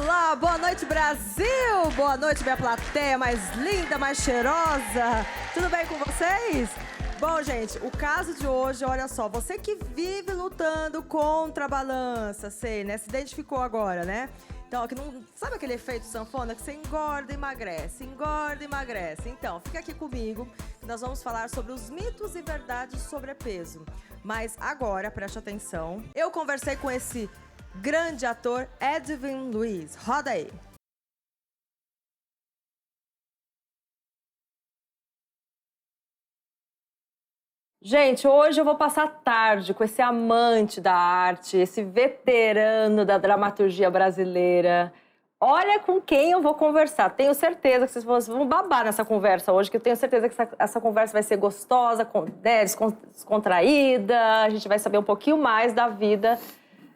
Olá, boa noite, Brasil! Boa noite, minha plateia mais linda, mais cheirosa. Tudo bem com vocês? Bom, gente, o caso de hoje, olha só, você que vive lutando contra a balança, sei, né? Se identificou agora, né? Então, que não, sabe aquele efeito sanfona que você engorda e emagrece, engorda e emagrece? Então, fica aqui comigo, que nós vamos falar sobre os mitos e verdades do sobrepeso. Mas agora, preste atenção, eu conversei com esse grande ator Edwin Luiz. Roda aí. Gente, hoje eu vou passar a tarde com esse amante da arte, esse veterano da dramaturgia brasileira. Olha com quem eu vou conversar. Tenho certeza que vocês vão babar nessa conversa hoje, que eu tenho certeza que essa conversa vai ser gostosa, né, descontraída. A gente vai saber um pouquinho mais da vida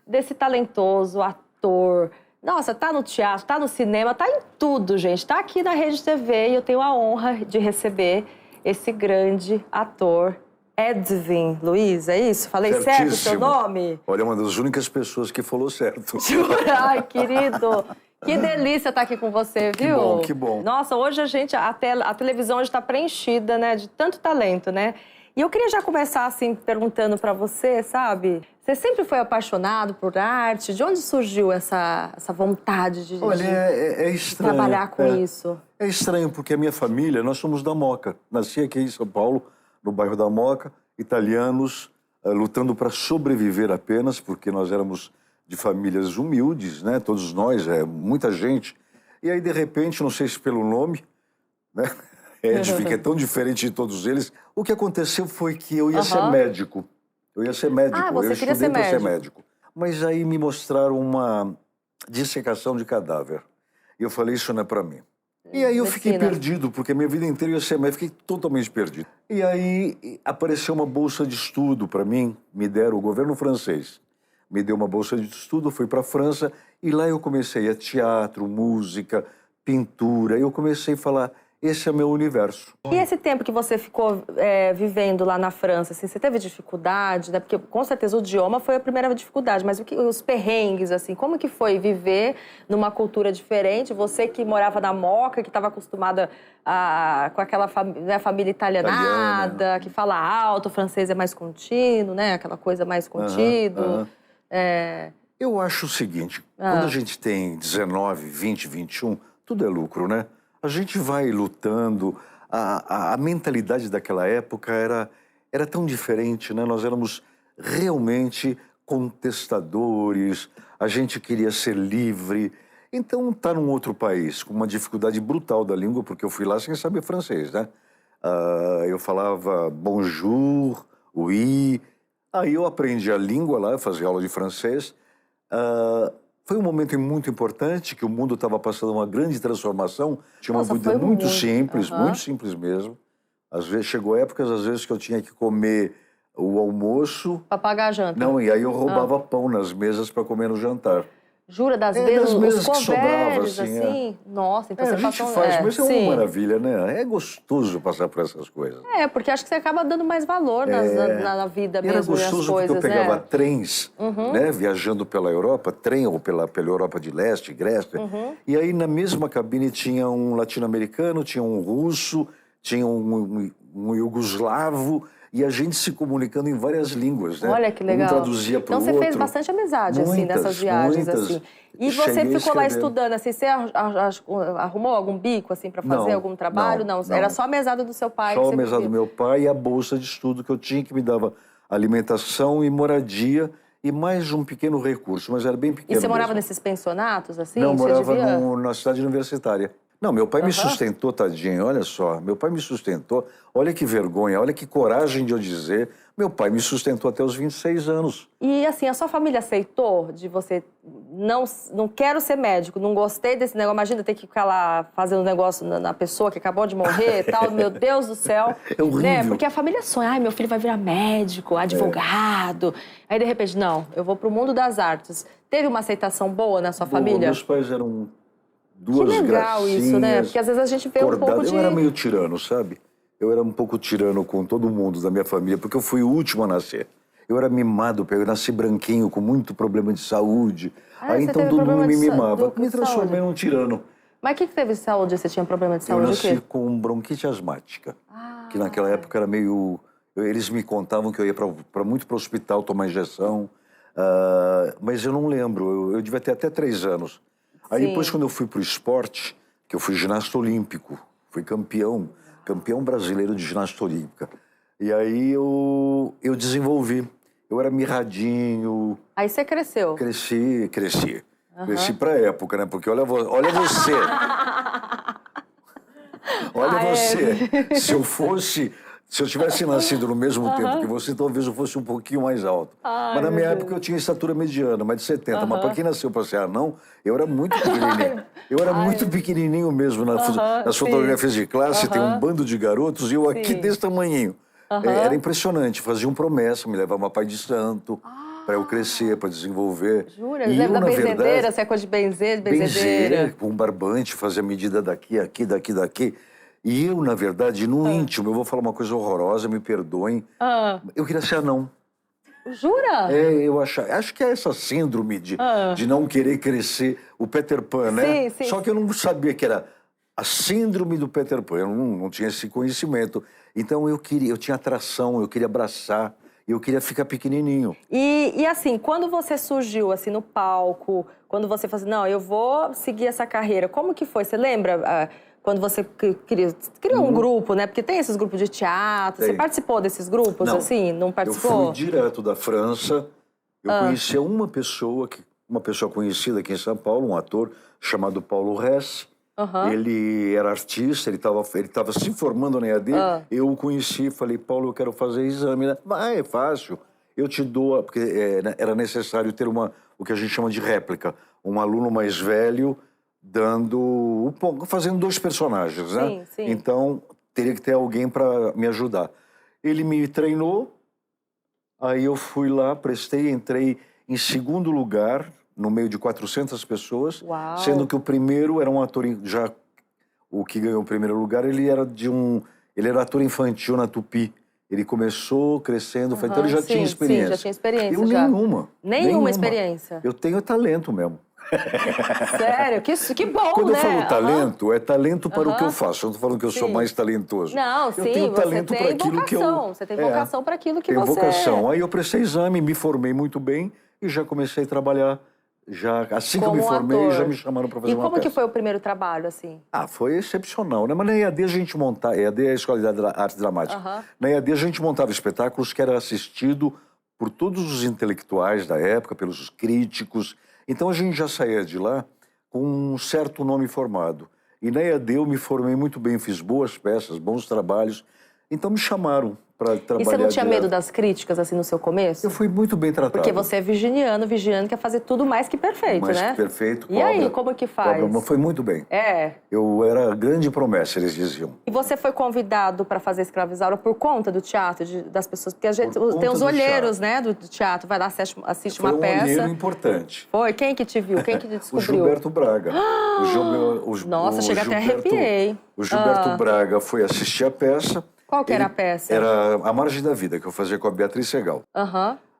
desse talentoso ator. Nossa, tá no teatro, tá no cinema, tá em tudo, gente. Tá aqui na Rede TV e eu tenho a honra de receber esse grande ator, Edwin Luiz, é isso? Falei certo o seu nome? Olha, é uma das únicas pessoas que falou certo. Ai, querido, que delícia estar aqui com você, viu? Que bom, que bom. Nossa, hoje a televisão hoje está preenchida, né, de tanto talento, né? E eu queria já começar, assim, perguntando para você, sabe? Você sempre foi apaixonado por arte? De onde surgiu essa vontade de, Olha, é estranho. Trabalhar com isso? É estranho, porque a minha família, nós somos da Moca. Nasci aqui em São Paulo, no bairro da Moca, italianos, lutando para sobreviver apenas, porque nós éramos de famílias humildes, né? Todos nós, muita gente. E aí, de repente, não sei se pelo nome, né? Edwin, que é tão diferente de todos eles. O que aconteceu foi que eu ia ser médico. Eu ia ser médico. Ah, você queria ser para ser médico. Mas aí me mostraram uma dissecação de cadáver. E eu falei, isso não é para mim. E aí eu fiquei perdido, porque a minha vida inteira eu ia ser médico, fiquei totalmente perdido. E aí apareceu uma bolsa de estudo para mim, me deram o governo francês. Me deu uma bolsa de estudo, fui para a França, e lá eu comecei a teatro, música, pintura. Eu comecei a falar, esse é meu universo. E esse tempo que você ficou vivendo lá na França, assim, você teve dificuldade, né? Porque com certeza o idioma foi a primeira dificuldade, mas os perrengues, assim, como que foi viver numa cultura diferente? Você que morava na Moca, que estava acostumada com aquela família italianada, que fala alto, o francês é mais contínuo, né? Aquela coisa mais contido. Eu acho o seguinte, quando a gente tem 19, 20, 21, tudo é lucro, né? A gente vai lutando, a mentalidade daquela época era tão diferente, né? Nós éramos realmente contestadores, a gente queria ser livre. Então, estar num outro país com uma dificuldade brutal da língua, porque eu fui lá sem saber francês, né? Eu falava bonjour, oui. Aí eu aprendi a língua lá, eu fazia aula de francês. Foi um momento muito importante, que o mundo estava passando uma grande transformação. Tinha uma vida muito simples mesmo. Às vezes, chegou épocas, às vezes, que eu tinha que comer o almoço. Para pagar a janta. Não, e aí eu roubava pão nas mesas para comer no jantar. Jura? Das mesas que sobrava, assim? Nossa, então você a gente passou... faz, mas é uma maravilha, né? É gostoso passar por essas coisas. Porque acho que você acaba dando mais valor na vida mesmo, era gostoso coisas, porque eu pegava trens, né, viajando pela Europa, trem ou pela Europa de Leste, Grécia, e aí na mesma cabine tinha um latino-americano, tinha um russo, tinha um iugoslavo, e a gente se comunicando em várias línguas, né? Olha que legal. Um traduzia para o outro. Então você fez bastante amizade, assim, nessas viagens, assim. E você ficou lá estudando, assim, você arrumou algum bico, assim, para fazer algum trabalho? Não, era só a mesada do seu pai? Só a mesada do meu pai e a bolsa de estudo que eu tinha, que me dava alimentação e moradia e mais um pequeno recurso, mas era bem pequeno. E você morava nesses pensionatos, assim? Não, morava na cidade universitária. Não, meu pai me sustentou, tadinho, olha só. Meu pai me sustentou. Olha que vergonha, olha que coragem de eu dizer. Meu pai me sustentou até os 26 anos. E, assim, a sua família aceitou de você... Não quero ser médico, não gostei desse negócio. Imagina ter que ficar lá fazendo negócio na pessoa que acabou de morrer e tal. Meu Deus do céu. É horrível. Né? Porque a família sonha. Ai, meu filho vai virar médico, advogado. Aí, de repente, não, eu vou pro mundo das artes. Teve uma aceitação boa na sua família? Meus pais eram... duas gracinhas. Que legal isso, né? Porque às vezes a gente vê um pouco de... Eu era meio tirano, sabe? Eu era um pouco tirano com todo mundo da minha família, porque eu fui o último a nascer. Eu era mimado, eu nasci branquinho, com muito problema de saúde. Aí você então teve todo mundo problema me de mimava. Me saúde? transformei num tirano. Mas o que teve de saúde? Você tinha problema de saúde? Eu O nasci quê? com bronquite asmática, que naquela Ah, época era meio... Eles me contavam que eu ia muito para o hospital tomar injeção, mas eu não lembro, eu devia ter até 3 anos. Aí depois, sim. quando eu fui para o esporte, que eu fui ginasta olímpico, fui campeão brasileiro de ginástica olímpica. E aí eu desenvolvi, eu era mirradinho. Aí você cresceu. Cresci. Cresci pra época, né? Porque olha você. Olha você. Se eu tivesse nascido no mesmo tempo que você, talvez eu fosse um pouquinho mais alto. Ai, Mas na meu minha Deus. época eu tinha estatura mediana, mais de 70. Mas para quem nasceu para ser anão, eu era muito pequenininho. Eu era muito pequenininho mesmo nas sim. fotografias de classe. Tem um bando de garotos e eu aqui Sim. desse tamanhinho. Era impressionante. Faziam promessa, me levavam a pai de santo para eu crescer, para desenvolver. Jura? E Lembra eu, da na benzedeira? verdade, Você é coisa de benzedeira? benzer, com um barbante, fazer a medida daqui, aqui, daqui. E eu, na verdade, no íntimo, eu vou falar uma coisa horrorosa, me perdoem, eu queria ser anão. Jura? Eu acho que é essa síndrome de não querer crescer, o Peter Pan, né? Sim. Só que eu não sabia que era a síndrome do Peter Pan, eu não tinha esse conhecimento. Então eu tinha atração, eu queria abraçar, eu queria ficar pequenininho. E assim, quando você surgiu assim no palco, quando você falou assim, não, eu vou seguir essa carreira, como que foi? Você lembra quando você criou um grupo, né? Porque tem esses grupos de teatro. Você participou desses grupos, Não, assim? Não participou? Eu fui direto da França. Eu conhecia uma pessoa conhecida aqui em São Paulo, um ator chamado Paulo Ress. Ele era artista, ele estava se formando na EAD. Eu o conheci e falei, Paulo, eu quero fazer exame. É fácil. Eu te dou, porque era necessário ter o que a gente chama de réplica. Um aluno mais velho fazendo 2 personagens, né? Sim. Então, teria que ter alguém para me ajudar. Ele me treinou, aí eu fui lá, entrei em 2º lugar, no meio de 400 pessoas, Uau. sendo que o primeiro era um ator, o que ganhou o primeiro lugar, ele era ator infantil na Tupi. Ele começou crescendo, então ele já tinha experiência. Sim, já tinha experiência. Eu já. Nenhuma experiência? Eu tenho talento mesmo. Sério? Que bom, Quando né? eu falo talento, é talento para o que eu faço. Eu não estou falando que eu sou mais talentoso. Não, eu tenho talento para aquilo que eu... Você tem vocação para aquilo que tenho você... vocação. Aí eu prestei exame, me formei muito bem e já comecei a trabalhar. Assim que eu me formei, já me chamaram para fazer uma peça. E como que foi o primeiro trabalho, assim? Foi excepcional, né? Mas na EAD a gente montava... EAD é a Escola de Arte Dramática. Na EAD a gente montava espetáculos que era assistido por todos os intelectuais da época, pelos críticos. Então a gente já saía de lá com um certo nome formado. E na EAD eu me formei muito bem, fiz boas peças, bons trabalhos. Então me chamaram para trabalhar. E você não tinha medo das críticas, assim, no seu começo? Eu fui muito bem tratado. Porque você é virginiano quer fazer tudo mais que perfeito, né? Mais que perfeito. E aí, como que faz? Foi muito bem. Eu era grande promessa, eles diziam. E você foi convidado para fazer Escravizaura por conta do teatro, das pessoas? Porque tem os olheiros, né, do teatro. Vai lá, assiste uma peça. Foi um olheiro importante. Foi? Quem que te viu? Quem que te descobriu? O Gilberto Braga. Nossa, chega até arrepiei. O Gilberto Braga foi assistir a peça. Qual que era a peça? Era A Margem da Vida, que eu fazia com a Beatriz Segal.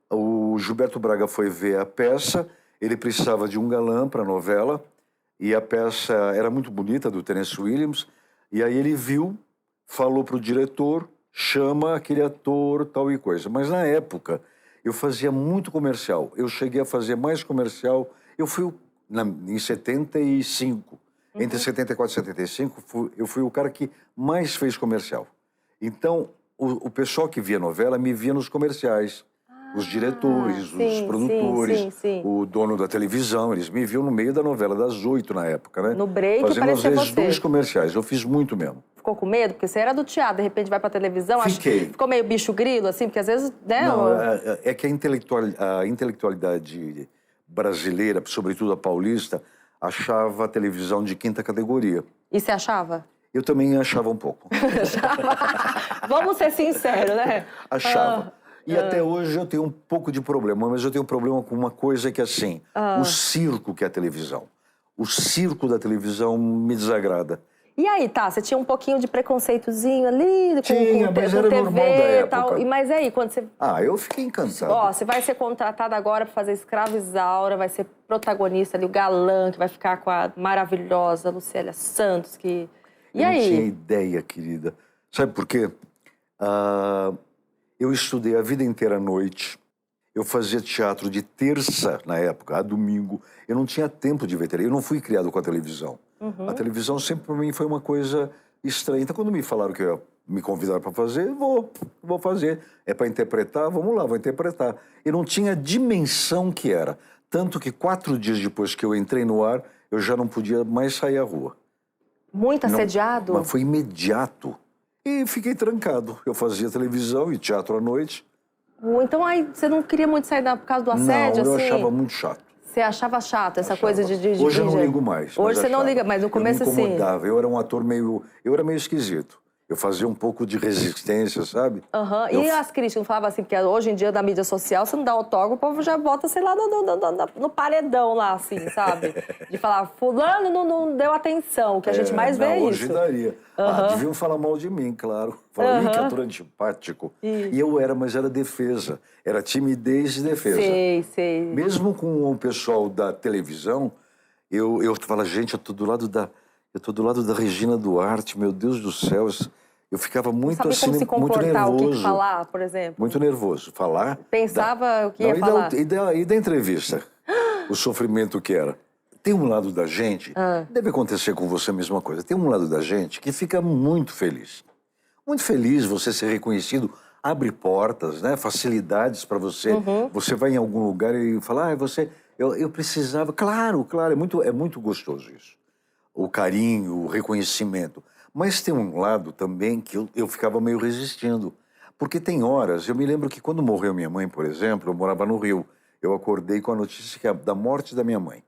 O Gilberto Braga foi ver a peça, ele precisava de um galã para a novela, e a peça era muito bonita, do Tennessee Williams, e aí ele viu, falou para o diretor, chama aquele ator, tal e coisa. Mas na época, eu fazia muito comercial, eu cheguei a fazer mais comercial, eu fui em 75, entre 74 e 75, eu fui o cara que mais fez comercial. Então, o pessoal que via novela me via nos comerciais. Os diretores, os produtores, o dono da televisão, eles me viam no meio da novela, das 8 na época, né? No break, fazendo às vezes você. 2 comerciais. Eu fiz muito mesmo. Ficou com medo? Porque você era do teatro, de repente vai pra televisão. Fiquei. Ficou meio bicho grilo, assim? Porque às vezes, né? Não, é que a intelectualidade brasileira, sobretudo a paulista, achava a televisão de 5ª categoria. E você achava? Eu também achava um pouco. Vamos ser sinceros, né? Achava. E até hoje eu tenho um pouco de problema, mas eu tenho um problema com uma coisa que é assim, o circo que é a televisão. O circo da televisão me desagrada. E aí, tá, você tinha um pouquinho de preconceitozinho ali, mas era normal da época. E tal. Mas aí, quando você... Eu fiquei encantado. Ó, você vai ser contratada agora pra fazer Escrava Isaura, vai ser protagonista ali, o galã, que vai ficar com a maravilhosa Lucélia Santos, que... E aí? Eu não tinha ideia, querida. Sabe por quê? Eu estudei a vida inteira à noite. Eu fazia teatro de terça, na época, a domingo. Eu não tinha tempo de ver televisão. Eu não fui criado com a televisão. A televisão sempre para mim foi uma coisa estranha. Então, quando me falaram que me convidaram para fazer, vou fazer. É para interpretar? Vamos lá, vou interpretar. Eu não tinha dimensão que era. Tanto que 4 dias depois que eu entrei no ar, eu já não podia mais sair à rua. Muito assediado? Mas foi imediato. E fiquei trancado. Eu fazia televisão e teatro à noite. Então aí você não queria muito sair por causa do assédio, não, eu assim? achava muito chato. Você achava chato essa coisa de Hoje eu não ligo mais. Hoje você não liga, mas no começo eu me incomodava. assim... Eu era um ator eu era meio esquisito. Eu fazia um pouco de resistência, sabe? E as críticas não falavam assim, porque hoje em dia, na mídia social, você não dá autógrafo, o povo já bota, sei lá, no paredão lá, assim, sabe? De falar, fulano não deu atenção, o que a gente mais vê é isso. Hoje daria. Deviam falar mal de mim, claro. Falaram que ator antipático. E eu mas era defesa. Era timidez e defesa. Sei. Mesmo com o pessoal da televisão, eu falo, gente, eu tô do lado da Regina Duarte, meu Deus do céu. Eu ficava muito assim, como se comportar, muito nervoso. O que falar, por exemplo? Muito nervoso. Falar... Pensava o que ia falar. E da entrevista? O sofrimento que era. Tem um lado da gente, deve acontecer com você a mesma coisa, tem um lado da gente que fica muito feliz. Muito feliz você ser reconhecido, abre portas, né? Facilidades para você. Você vai em algum lugar e fala, eu precisava... Claro, é muito gostoso isso. O carinho, o reconhecimento. Mas tem um lado também que eu ficava meio resistindo. Porque tem horas, eu me lembro que quando morreu minha mãe, por exemplo, eu morava no Rio. Eu acordei com a notícia da morte da minha mãe.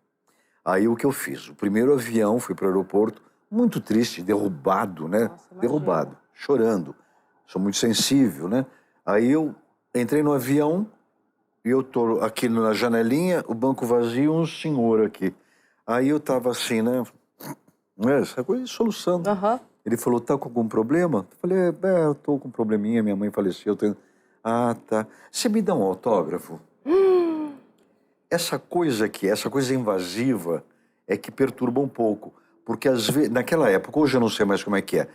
Aí o que eu fiz? O primeiro avião, fui para o aeroporto, muito triste, derrubado, né? Nossa, derrubado, chorando. Sou muito sensível, né? Aí eu entrei no avião e eu tô aqui na janelinha, o banco vazio, um senhor aqui. Aí eu tava assim, né? Essa coisa de soluçando. Ele falou, tá com algum problema? Eu falei, eu tô com um probleminha, minha mãe faleceu. Tá. Você me dá um autógrafo? Essa coisa invasiva é que perturba um pouco. Porque às vezes, naquela época, hoje eu não sei mais como é que é.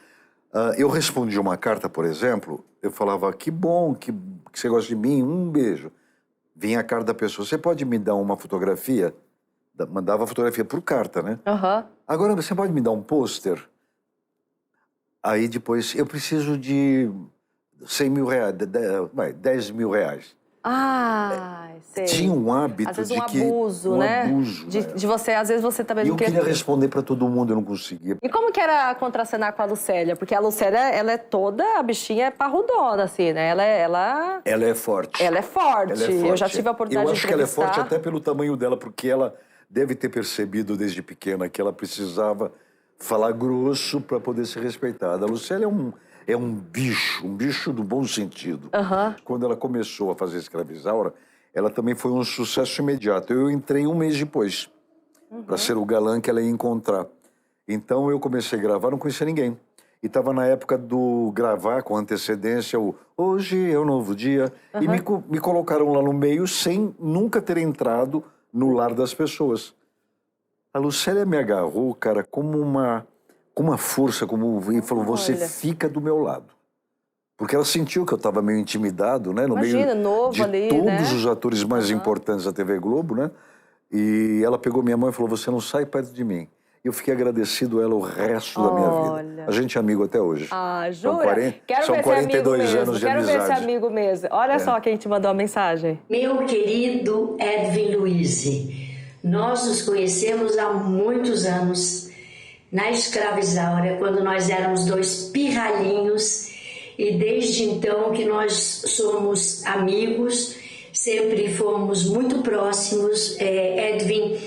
Eu respondi uma carta, por exemplo, eu falava, que bom, que você gosta de mim, um beijo. Vinha a carta da pessoa, você pode me dar uma fotografia? Mandava a fotografia por carta, né? Agora, você pode me dar um pôster? Aí depois, eu preciso de 100 mil reais, 10 mil reais. Sei. Tinha um hábito às vezes de que... abuso, né? Abuso, de você, às vezes você também... E eu queria responder para todo mundo, eu não conseguia. E como que era contracenar com a Lucélia? Porque a Lucélia, ela é toda, a bichinha é parrudona, assim, né? Ela é forte. Ela é forte. Eu já tive a oportunidade de entrevistar. Eu acho que ela é forte até pelo tamanho dela, porque ela deve ter percebido desde pequena que ela precisava falar grosso para poder ser respeitada. A Lucélia é um bicho do bom sentido. Quando ela começou a fazer Escrava Isaura, ela também foi um sucesso imediato. Eu entrei um mês depois para ser o galã que ela ia encontrar. Então eu comecei a gravar, não conhecia ninguém. E estava na época do gravar com antecedência o Hoje é um Novo Dia. E me colocaram lá no meio sem nunca ter entrado no lar das pessoas. A Lucélia me agarrou, cara, com uma força, e falou, você fica do meu lado. Porque ela sentiu que eu estava meio intimidado, né? No meio novo de ali, todos né? os atores mais importantes da TV Globo, né? E ela pegou minha mãe e falou, você não sai perto de mim. E eu fiquei agradecido a ela o resto da minha vida. A gente é amigo até hoje. Jura? São 42 anos de amizade. Quero ver esse amigo mesmo. Olha só quem te mandou a mensagem. Meu querido Edwin Luiz, nós nos conhecemos há muitos anos na Escrava Isaura, quando nós éramos 2 pirralhinhos, e desde então que nós somos amigos, sempre fomos muito próximos. Edwin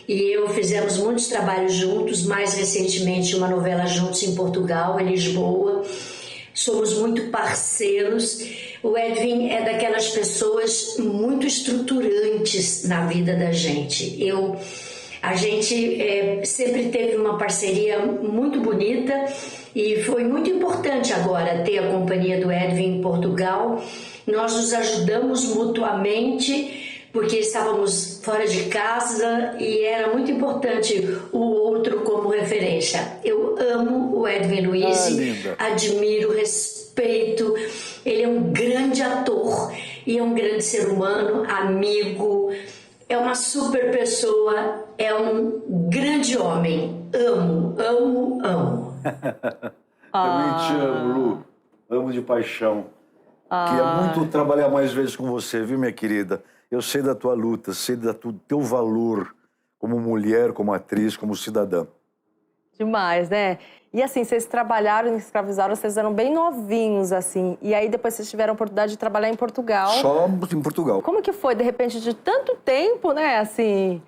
e eu fizemos muitos trabalhos juntos, mais recentemente uma novela juntos em Portugal, em Lisboa. Somos muito parceiros. O Edwin é daquelas pessoas muito estruturantes na vida da gente. Eu A gente sempre teve uma parceria muito bonita e foi muito importante agora ter a companhia do Edvin em Portugal. Nós nos ajudamos mutuamente porque estávamos fora de casa e era muito importante o outro como referência. Eu amo o Edvin Luiz, admiro, respeito. Ele é um grande ator e é um grande ser humano, amigo. É uma super pessoa, é um grande homem. Amo, amo, amo. Também te amo, Lu. Amo de paixão. Queria muito trabalhar mais vezes com você, viu, minha querida? Eu sei da tua luta, sei do teu valor como mulher, como atriz, como cidadã. Demais, né? E assim, vocês trabalharam em Escravizaura, vocês eram bem novinhos, assim. E aí depois vocês tiveram a oportunidade de trabalhar em Portugal. Só em Portugal. Como que foi, de repente, de tanto tempo, né, assim,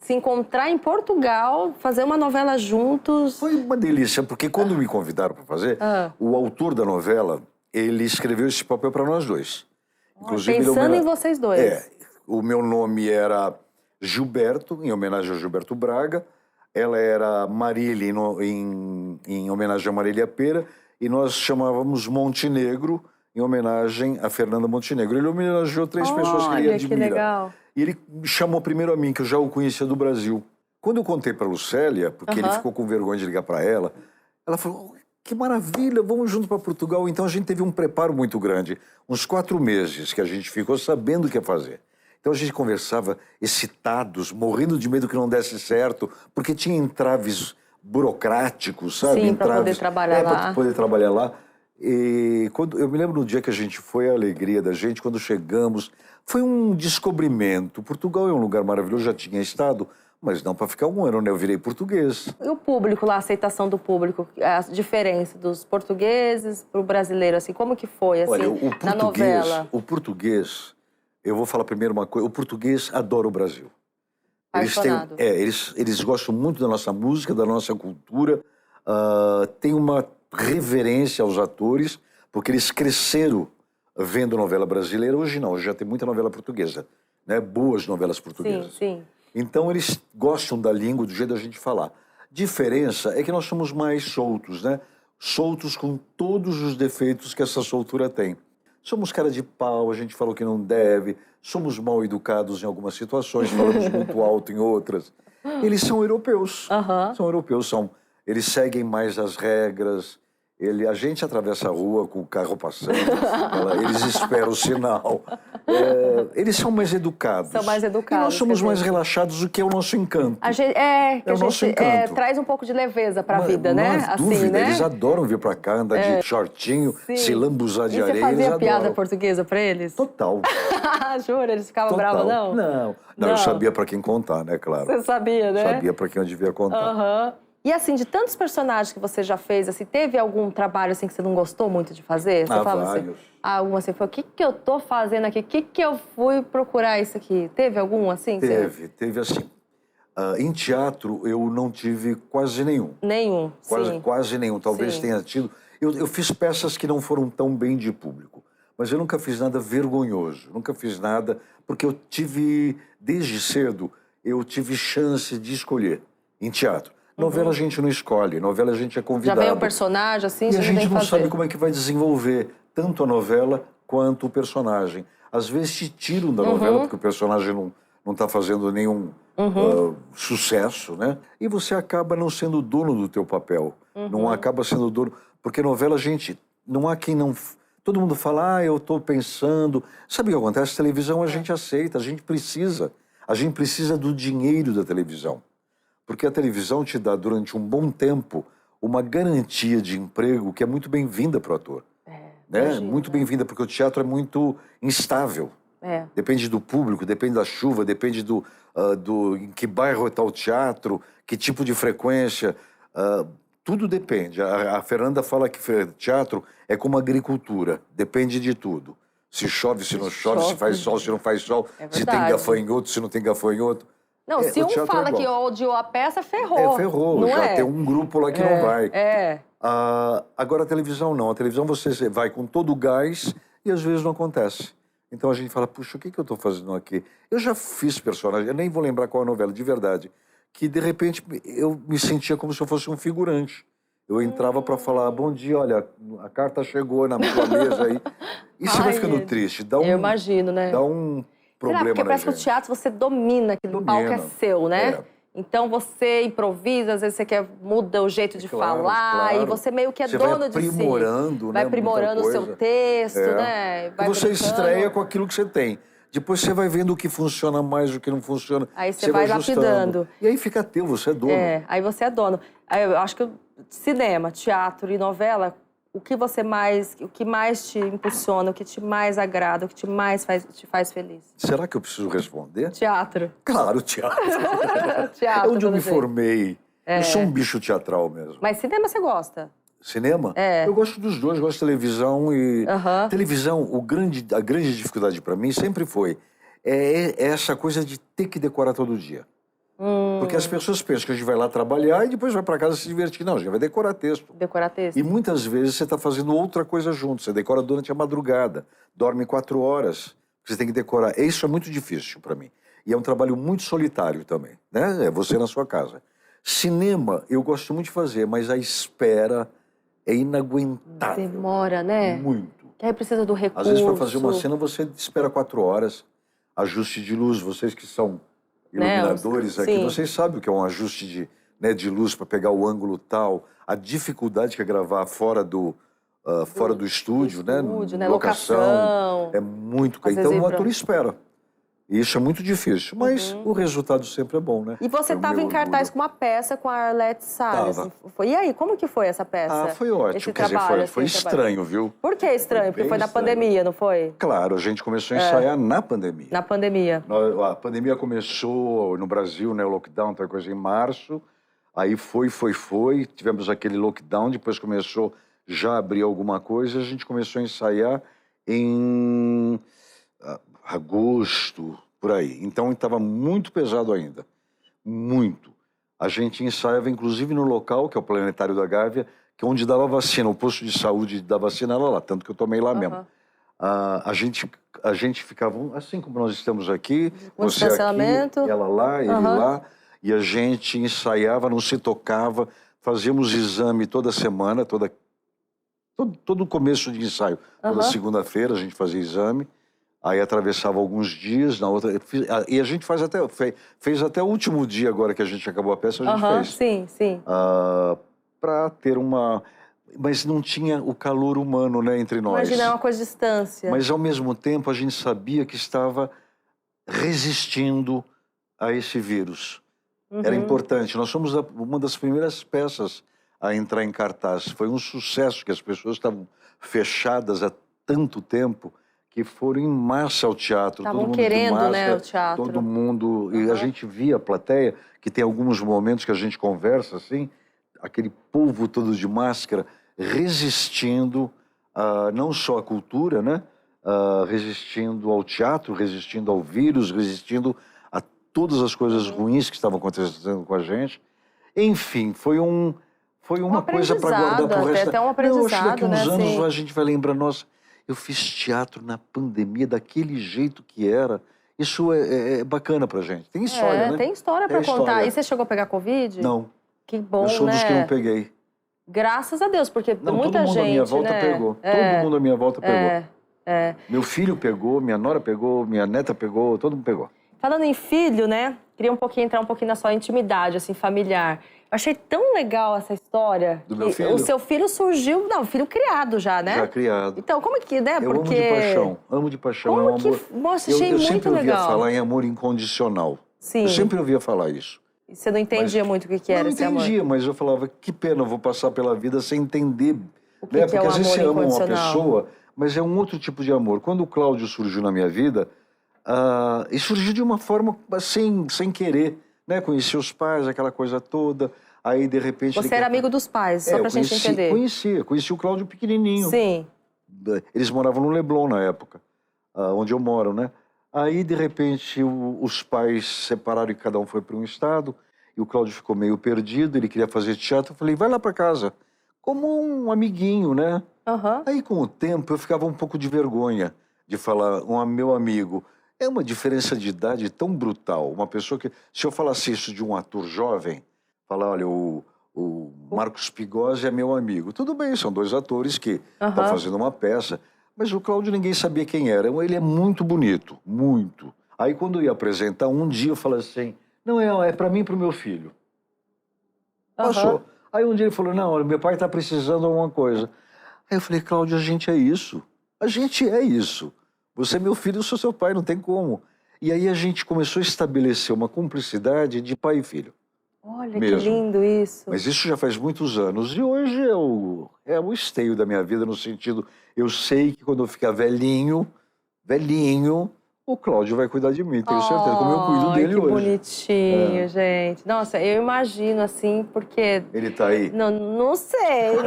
se encontrar em Portugal, fazer uma novela juntos? Foi uma delícia, porque quando me convidaram para fazer, o autor da novela, ele escreveu esse papel para nós dois. Inclusive, pensando em vocês dois. O meu nome era Gilberto, em homenagem a Gilberto Braga. Ela era Marília, em homenagem a Marília Pêra. E nós chamávamos Montenegro, em homenagem a Fernanda Montenegro. Ele homenageou 3 pessoas que ele admira. Que legal. E ele chamou primeiro a mim, que eu já o conhecia do Brasil. Quando eu contei para a Lucélia, porque ele ficou com vergonha de ligar para ela falou, que maravilha, vamos junto para Portugal. Então a gente teve um preparo muito grande. Uns 4 meses que a gente ficou sabendo o que ia fazer. Então a gente conversava excitados, morrendo de medo que não desse certo, porque tinha entraves burocráticos, sabe? Sim, para poder trabalhar lá. Para poder trabalhar lá. E eu me lembro no dia que a gente foi, a alegria da gente, quando chegamos, foi um descobrimento. Portugal é um lugar maravilhoso, já tinha estado, mas não para ficar um ano, né? Eu virei português. E o público lá, a aceitação do público, a diferença dos portugueses para o brasileiro, assim, como que foi, assim, olha, na novela? O português, eu vou falar primeiro uma coisa, o português adora o Brasil. Eles gostam muito da nossa música, da nossa cultura, tem uma reverência aos atores, porque eles cresceram vendo novela brasileira. Hoje não, hoje já tem muita novela portuguesa, né? Boas novelas portuguesas. Sim. Então eles gostam da língua, do jeito da gente falar. Diferença é que nós somos mais soltos, né? Soltos com todos os defeitos que essa soltura tem. Somos cara de pau, a gente falou que não deve, somos mal educados em algumas situações, falamos muito alto em outras. Eles são europeus, são europeus, eles seguem mais as regras. A gente atravessa a rua com o carro passando, eles esperam o sinal. Eles são mais educados. São mais educados. E nós somos mais relaxados, o que é o nosso encanto. O nosso encanto. Traz um pouco de leveza para a vida, né? Não há dúvida, eles adoram vir para cá, andar de shortinho, se lambuzar de areia. Você fazia piada portuguesa para eles? Total. Jura? Eles ficavam bravos, não? Não, eu sabia para quem contar, né, claro. Você sabia, né? Sabia para quem eu devia contar. E assim, de tantos personagens que você já fez, assim, teve algum trabalho assim que você não gostou muito de fazer? Você fala vários. Assim, alguma assim, o que eu tô fazendo aqui? O que eu fui procurar isso aqui? Teve algum assim? Teve assim. Em teatro eu não tive quase nenhum. Nenhum, quase nenhum. Talvez tenha tido. Eu fiz peças que não foram tão bem de público. Mas eu nunca fiz nada vergonhoso. Nunca fiz nada, porque eu tive, desde cedo, eu tive chance de escolher em teatro. Novela a gente não escolhe, novela a gente é convidado. Já vem um personagem assim, e a gente não sabe como é que vai desenvolver tanto a novela quanto o personagem. Às vezes te tiram da novela porque o personagem não está fazendo nenhum sucesso, né? E você acaba não sendo dono do teu papel. Não acaba sendo dono... Porque novela, gente, não há quem não... Todo mundo fala, eu estou pensando... Sabe o que acontece? Televisão a gente aceita, a gente precisa. A gente precisa do dinheiro da televisão. Porque a televisão te dá, durante um bom tempo, uma garantia de emprego que é muito bem-vinda para o ator. Né? Muito bem-vinda, porque o teatro é muito instável. Depende do público, depende da chuva, depende em que bairro está o teatro, que tipo de frequência. Tudo depende. A Fernanda fala que teatro é como agricultura, depende de tudo. Se chove, se não chove, se faz sol, se não faz sol, se tem gafanhoto, se não tem gafanhoto. Não, se um fala que odiou a peça, ferrou. Ferrou. Já tem um grupo lá que não vai. Agora a televisão não. A televisão você vai com todo o gás e às vezes não acontece. Então a gente fala, puxa, o que eu estou fazendo aqui? Eu já fiz personagem, eu nem vou lembrar qual é a novela, de verdade, que de repente eu me sentia como se eu fosse um figurante. Eu entrava para falar, bom dia, olha, a carta chegou na sua mesa aí. E você vai ficando triste. Eu imagino, né? Dá um problema Porque na parece que o gente. teatro você domina, que o palco é seu, né? É. Então você improvisa, às vezes você muda o jeito de Claro, falar, claro. e você meio que é Você dono vai de si. aprimorando, Vai né, aprimorando o muita seu coisa. texto, né? Vai E você brincando. estreia com aquilo que você tem. Depois você vai vendo o que funciona mais, o que não funciona. Aí você vai ajustando. lapidando. E aí fica teu, você é dono. É, aí você é dono. Aí eu acho que cinema, teatro e novela, o que mais te impulsiona, o que te mais agrada, o que te faz feliz? Será que eu preciso responder? Teatro. Claro, teatro. Teatro, É onde eu todo me jeito. formei. Eu sou um bicho teatral mesmo. Mas cinema você gosta? Cinema? É. Eu gosto dos dois, gosto de televisão e... Aham. Televisão, a grande dificuldade para mim sempre foi essa coisa de ter que decorar todo dia. Porque as pessoas pensam que a gente vai lá trabalhar e depois vai para casa se divertir. Não, a gente vai decorar texto. Decorar texto. E muitas vezes você está fazendo outra coisa junto. Você decora durante a madrugada, dorme 4 horas. Você tem que decorar. Isso é muito difícil para mim. E é um trabalho muito solitário também, né? É você na sua casa. Cinema, eu gosto muito de fazer, mas a espera é inaguentável. Demora, né? Muito. Que aí precisa do recurso. Às vezes, para fazer uma cena, você espera 4 horas. Ajuste de luz, vocês que são iluminadores aqui, Sim. vocês sabem o que é um ajuste de luz para pegar o ângulo tal, a dificuldade que é gravar fora do estúdio, né? Locação. É muito... Às Então, vezes o ator espera. E isso é muito difícil, mas o resultado sempre é bom, né? E você É o estava meu em cartaz orgulho. com uma peça com a Arlete Salles. Tava. E aí, como que foi essa peça? Ah, foi ótimo. Esse Quer dizer, trabalho, foi esse trabalho? estranho, viu? Por que estranho? Foi Porque bem foi na estranho. pandemia, não foi? Claro, a gente começou a ensaiar na pandemia. Na pandemia. A pandemia começou no Brasil, né? O lockdown, outra coisa, em março. Aí foi. Tivemos aquele lockdown, depois começou já a abrir alguma coisa. A gente começou a ensaiar em agosto, por aí. Então estava muito pesado ainda. Muito. A gente ensaiava, inclusive, no local, que é o Planetário da Gávea, que é onde dava vacina. O posto de saúde da vacina era lá, tanto que eu tomei lá mesmo. A gente ficava assim como nós estamos aqui, Com você aqui, distanciamento. ela lá, ele lá, e a gente ensaiava, não se tocava, fazíamos exame toda semana, todo começo de ensaio, toda segunda-feira a gente fazia exame, aí atravessava alguns dias, na outra, e a gente fez até o último dia agora que a gente acabou a peça, a gente fez. Sim. Para ter uma... Mas não tinha o calor humano, né, entre nós. Imagina, é uma coisa de distância. Mas, ao mesmo tempo, a gente sabia que estava resistindo a esse vírus. Era importante. Nós fomos uma das primeiras peças a entrar em cartaz. Foi um sucesso, que as pessoas estavam fechadas há tanto tempo que foram em massa ao teatro. Estavam todo mundo querendo, de máscara, né, o teatro. Todo mundo... E a gente via a plateia, que tem alguns momentos que a gente conversa, assim, aquele povo todo de máscara, resistindo não só à cultura, né? Resistindo ao teatro, resistindo ao vírus, resistindo a todas as coisas ruins que estavam acontecendo com a gente. Enfim, foi uma coisa para guardar para o resto. Até um aprendizado, eu acho que daqui uns anos assim. a gente vai lembrar, nossa, eu fiz teatro na pandemia daquele jeito que era. Isso é bacana pra gente. Tem história, né? Tem história para contar. história. E você chegou a pegar Covid? Não. Que bom, Eu sou né? dos que não peguei. Graças a Deus, porque Não, muita todo mundo gente, à minha volta né? pegou. Todo mundo à minha volta pegou. É. Meu filho pegou, minha nora pegou, minha neta pegou, todo mundo pegou. Falando em filho, né? Queria entrar um pouquinho na sua intimidade, assim, familiar. Eu achei tão legal essa história. Do meu filho? O seu filho surgiu... Não, filho criado já, né? Já criado. Então, como que, né? Eu Porque... amo de paixão. Como é um que... amor... Nossa, achei eu muito sempre ouvia legal. falar em amor incondicional. Sim. Eu sempre ouvia falar isso. E você não entendia muito o que era não esse amor? entendia, mas eu falava, que pena, eu vou passar pela vida sem entender. O que é Porque o às vezes amor você ama uma incondicional? pessoa, mas é um outro tipo de amor. Quando o Cláudio surgiu na minha vida, e surgiu de uma forma sem querer, né? Conheci os pais, aquela coisa toda. Aí, de repente... Você era amigo dos pais, só pra gente entender. Conheci o Cláudio pequenininho. Sim. Eles moravam no Leblon na época, onde eu moro, né? Aí, de repente, os pais separaram e cada um foi para um estado. E o Cláudio ficou meio perdido, ele queria fazer teatro. Eu falei, vai lá para casa, como um amiguinho, né? Aí, com o tempo, eu ficava um pouco de vergonha de falar, meu amigo. É uma diferença de idade tão brutal. Uma pessoa que... Se eu falasse isso de um ator jovem, falar, olha, o Marcos Pigossi é meu amigo. Tudo bem, são 2 atores que estão fazendo uma peça. Mas o Cláudio ninguém sabia quem era. Ele é muito bonito, muito. Aí quando eu ia apresentar, um dia eu falei assim, não, é para mim e para o meu filho. Passou. Aí um dia ele falou, não, meu pai está precisando de alguma coisa. Aí eu falei, Cláudio, a gente é isso. A gente é isso. Você é meu filho, eu sou seu pai, não tem como. E aí a gente começou a estabelecer uma cumplicidade de pai e filho. Olha, mesmo. Que lindo isso. Mas isso já faz muitos anos. E hoje é o esteio da minha vida, no sentido, eu sei que quando eu ficar velhinho, o Cláudio vai cuidar de mim, tenho certeza, como eu cuido dele que hoje. Bonitinho, gente. Nossa, eu imagino assim, porque... Ele tá aí? Não sei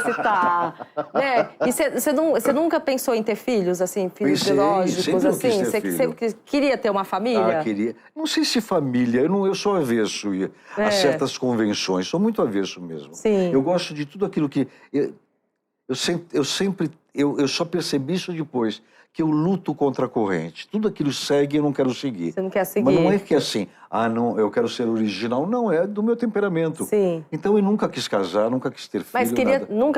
se tá. Né? E você nunca pensou em ter filhos, assim, filhos biológicos, assim? Você sempre queria ter uma família? Ah, queria. Não sei se família, eu sou avesso a certas convenções, sou muito avesso mesmo. Sim. Eu gosto de tudo aquilo que... Eu só percebi isso depois, que eu luto contra a corrente. Tudo aquilo segue e eu não quero seguir. Você não quer seguir? Mas não é que assim, não, eu quero ser original. Não, é do meu temperamento. Sim. Então eu nunca quis casar, nunca quis ter filho, mas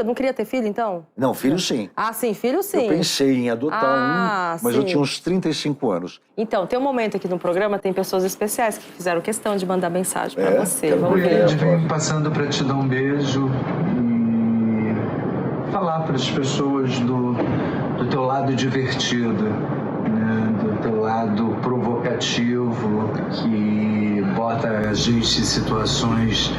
não queria ter filho, então? Não, filho sim. Ah, sim, filho sim. Eu pensei em adotar mas eu tinha uns 35 anos. Então, tem um momento aqui no programa, tem pessoas especiais que fizeram questão de mandar mensagem pra você. Vamos ver. Vem passando pra te dar um beijo e falar para as pessoas do teu lado divertido, né? Do teu lado provocativo, que bota a gente em situações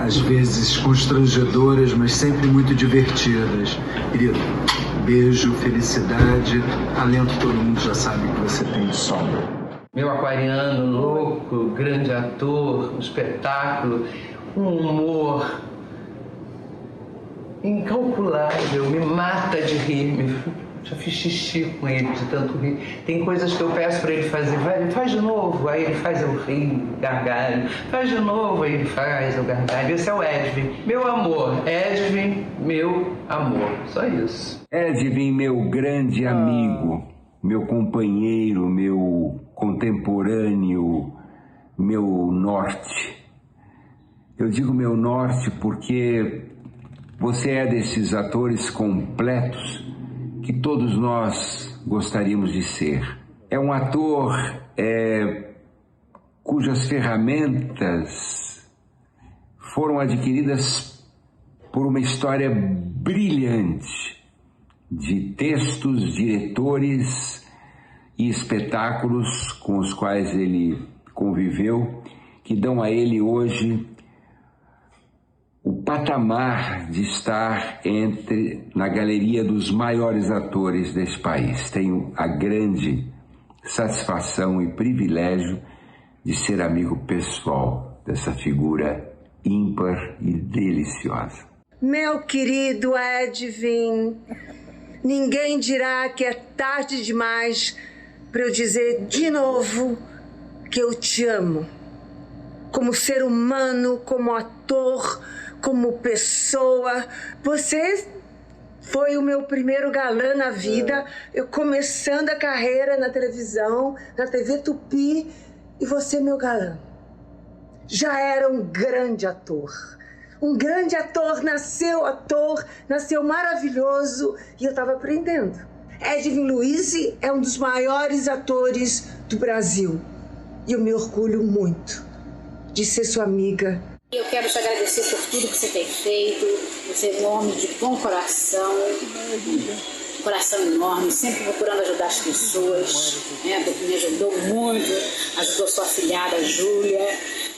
às vezes constrangedoras, mas sempre muito divertidas. Querido, beijo, felicidade, talento todo mundo já sabe que você tem de sobra. Meu aquariano louco, grande ator, um espetáculo, um humor incalculável, me mata de rir, já fiz xixi com ele de tanto rir. Tem coisas que eu peço para ele fazer, faz de novo, aí ele faz, eu rio, gargalho, faz de novo, aí ele faz, eu gargalho. Esse é o Edvin, meu amor, Edvin, meu amor, só isso. Edvin, meu grande amigo, meu companheiro, meu contemporâneo, meu norte. Eu digo meu norte porque você é desses atores completos que todos nós gostaríamos de ser. É um ator cujas ferramentas foram adquiridas por uma história brilhante de textos, diretores e espetáculos com os quais ele conviveu, que dão a ele hoje o patamar de estar na galeria dos maiores atores desse país. Tenho a grande satisfação e privilégio de ser amigo pessoal dessa figura ímpar e deliciosa. Meu querido Edvin, ninguém dirá que é tarde demais para eu dizer de novo que eu te amo. Como ser humano, como ator, como pessoa. Você foi o meu primeiro galã na vida, eu começando a carreira na televisão, na TV Tupi, e você, meu galã, já era um grande ator. Um grande ator, nasceu maravilhoso, e eu estava aprendendo. Edvin Luiz é um dos maiores atores do Brasil, e eu me orgulho muito de ser sua amiga. Eu quero te agradecer por tudo que você tem feito. Você é um homem de bom coração, coração enorme, sempre procurando ajudar as pessoas, né? Me ajudou muito, ajudou sua afilhada, Júlia.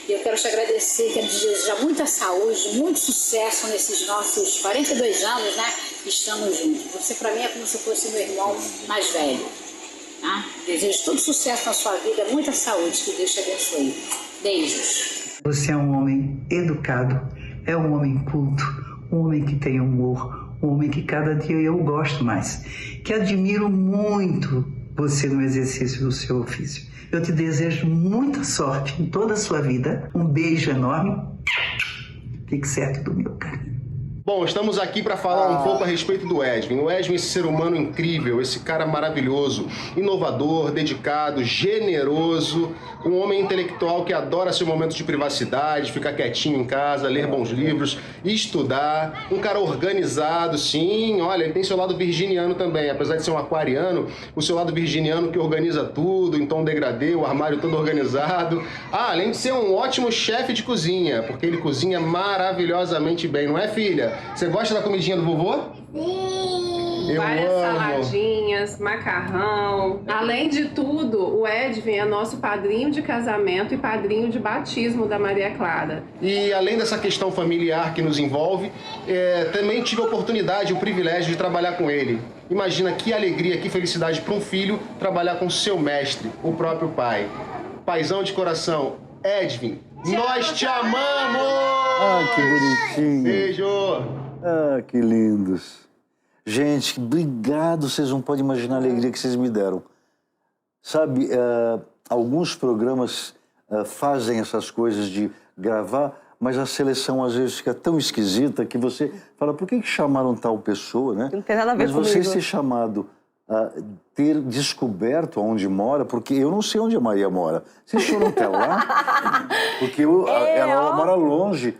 E eu quero te agradecer, quero te desejar muita saúde, muito sucesso nesses nossos 42 anos, né? Estamos juntos. Você, para mim, é como se fosse meu irmão mais velho. Tá? Desejo todo sucesso na sua vida, muita saúde, que Deus te abençoe. Beijos. Você é um homem educado, é um homem culto, um homem que tem humor, um homem que cada dia eu gosto mais, que admiro muito você no exercício do seu ofício. Eu te desejo muita sorte em toda a sua vida. Um beijo enorme. Fique certo do meu carinho. Bom, estamos aqui para falar um pouco a respeito do Edvin. O Edvin, esse ser humano incrível, esse cara maravilhoso, inovador, dedicado, generoso, um homem intelectual que adora seu momento de privacidade, ficar quietinho em casa, ler bons livros, estudar, um cara organizado, sim, olha, ele tem seu lado virginiano também, apesar de ser um aquariano, o seu lado virginiano que organiza tudo, em tom degradê, o armário todo organizado. Além de ser um ótimo chefe de cozinha, porque ele cozinha maravilhosamente bem, não é, filha? Você gosta da comidinha do vovô? Sim! Várias saladinhas, macarrão. Além de tudo, o Edvin é nosso padrinho de casamento e padrinho de batismo da Maria Clara. E além dessa questão familiar que nos envolve, também tive a oportunidade, o privilégio de trabalhar com ele. Imagina que alegria, que felicidade para um filho trabalhar com seu mestre, o próprio pai. Paizão de coração, Edvin, nós te amamos! Ah, que bonitinho. Beijo! Ah, que lindos. Gente, obrigado. Vocês não podem imaginar a alegria que vocês me deram. Sabe, alguns programas fazem essas coisas de gravar, mas a seleção às vezes fica tão esquisita que você fala, por que chamaram tal pessoa, né? Não tem nada a ver mas comigo. você ser chamado... ter descoberto onde mora, porque eu não sei onde a Maria mora. Vocês foram até lá? Porque ela mora longe.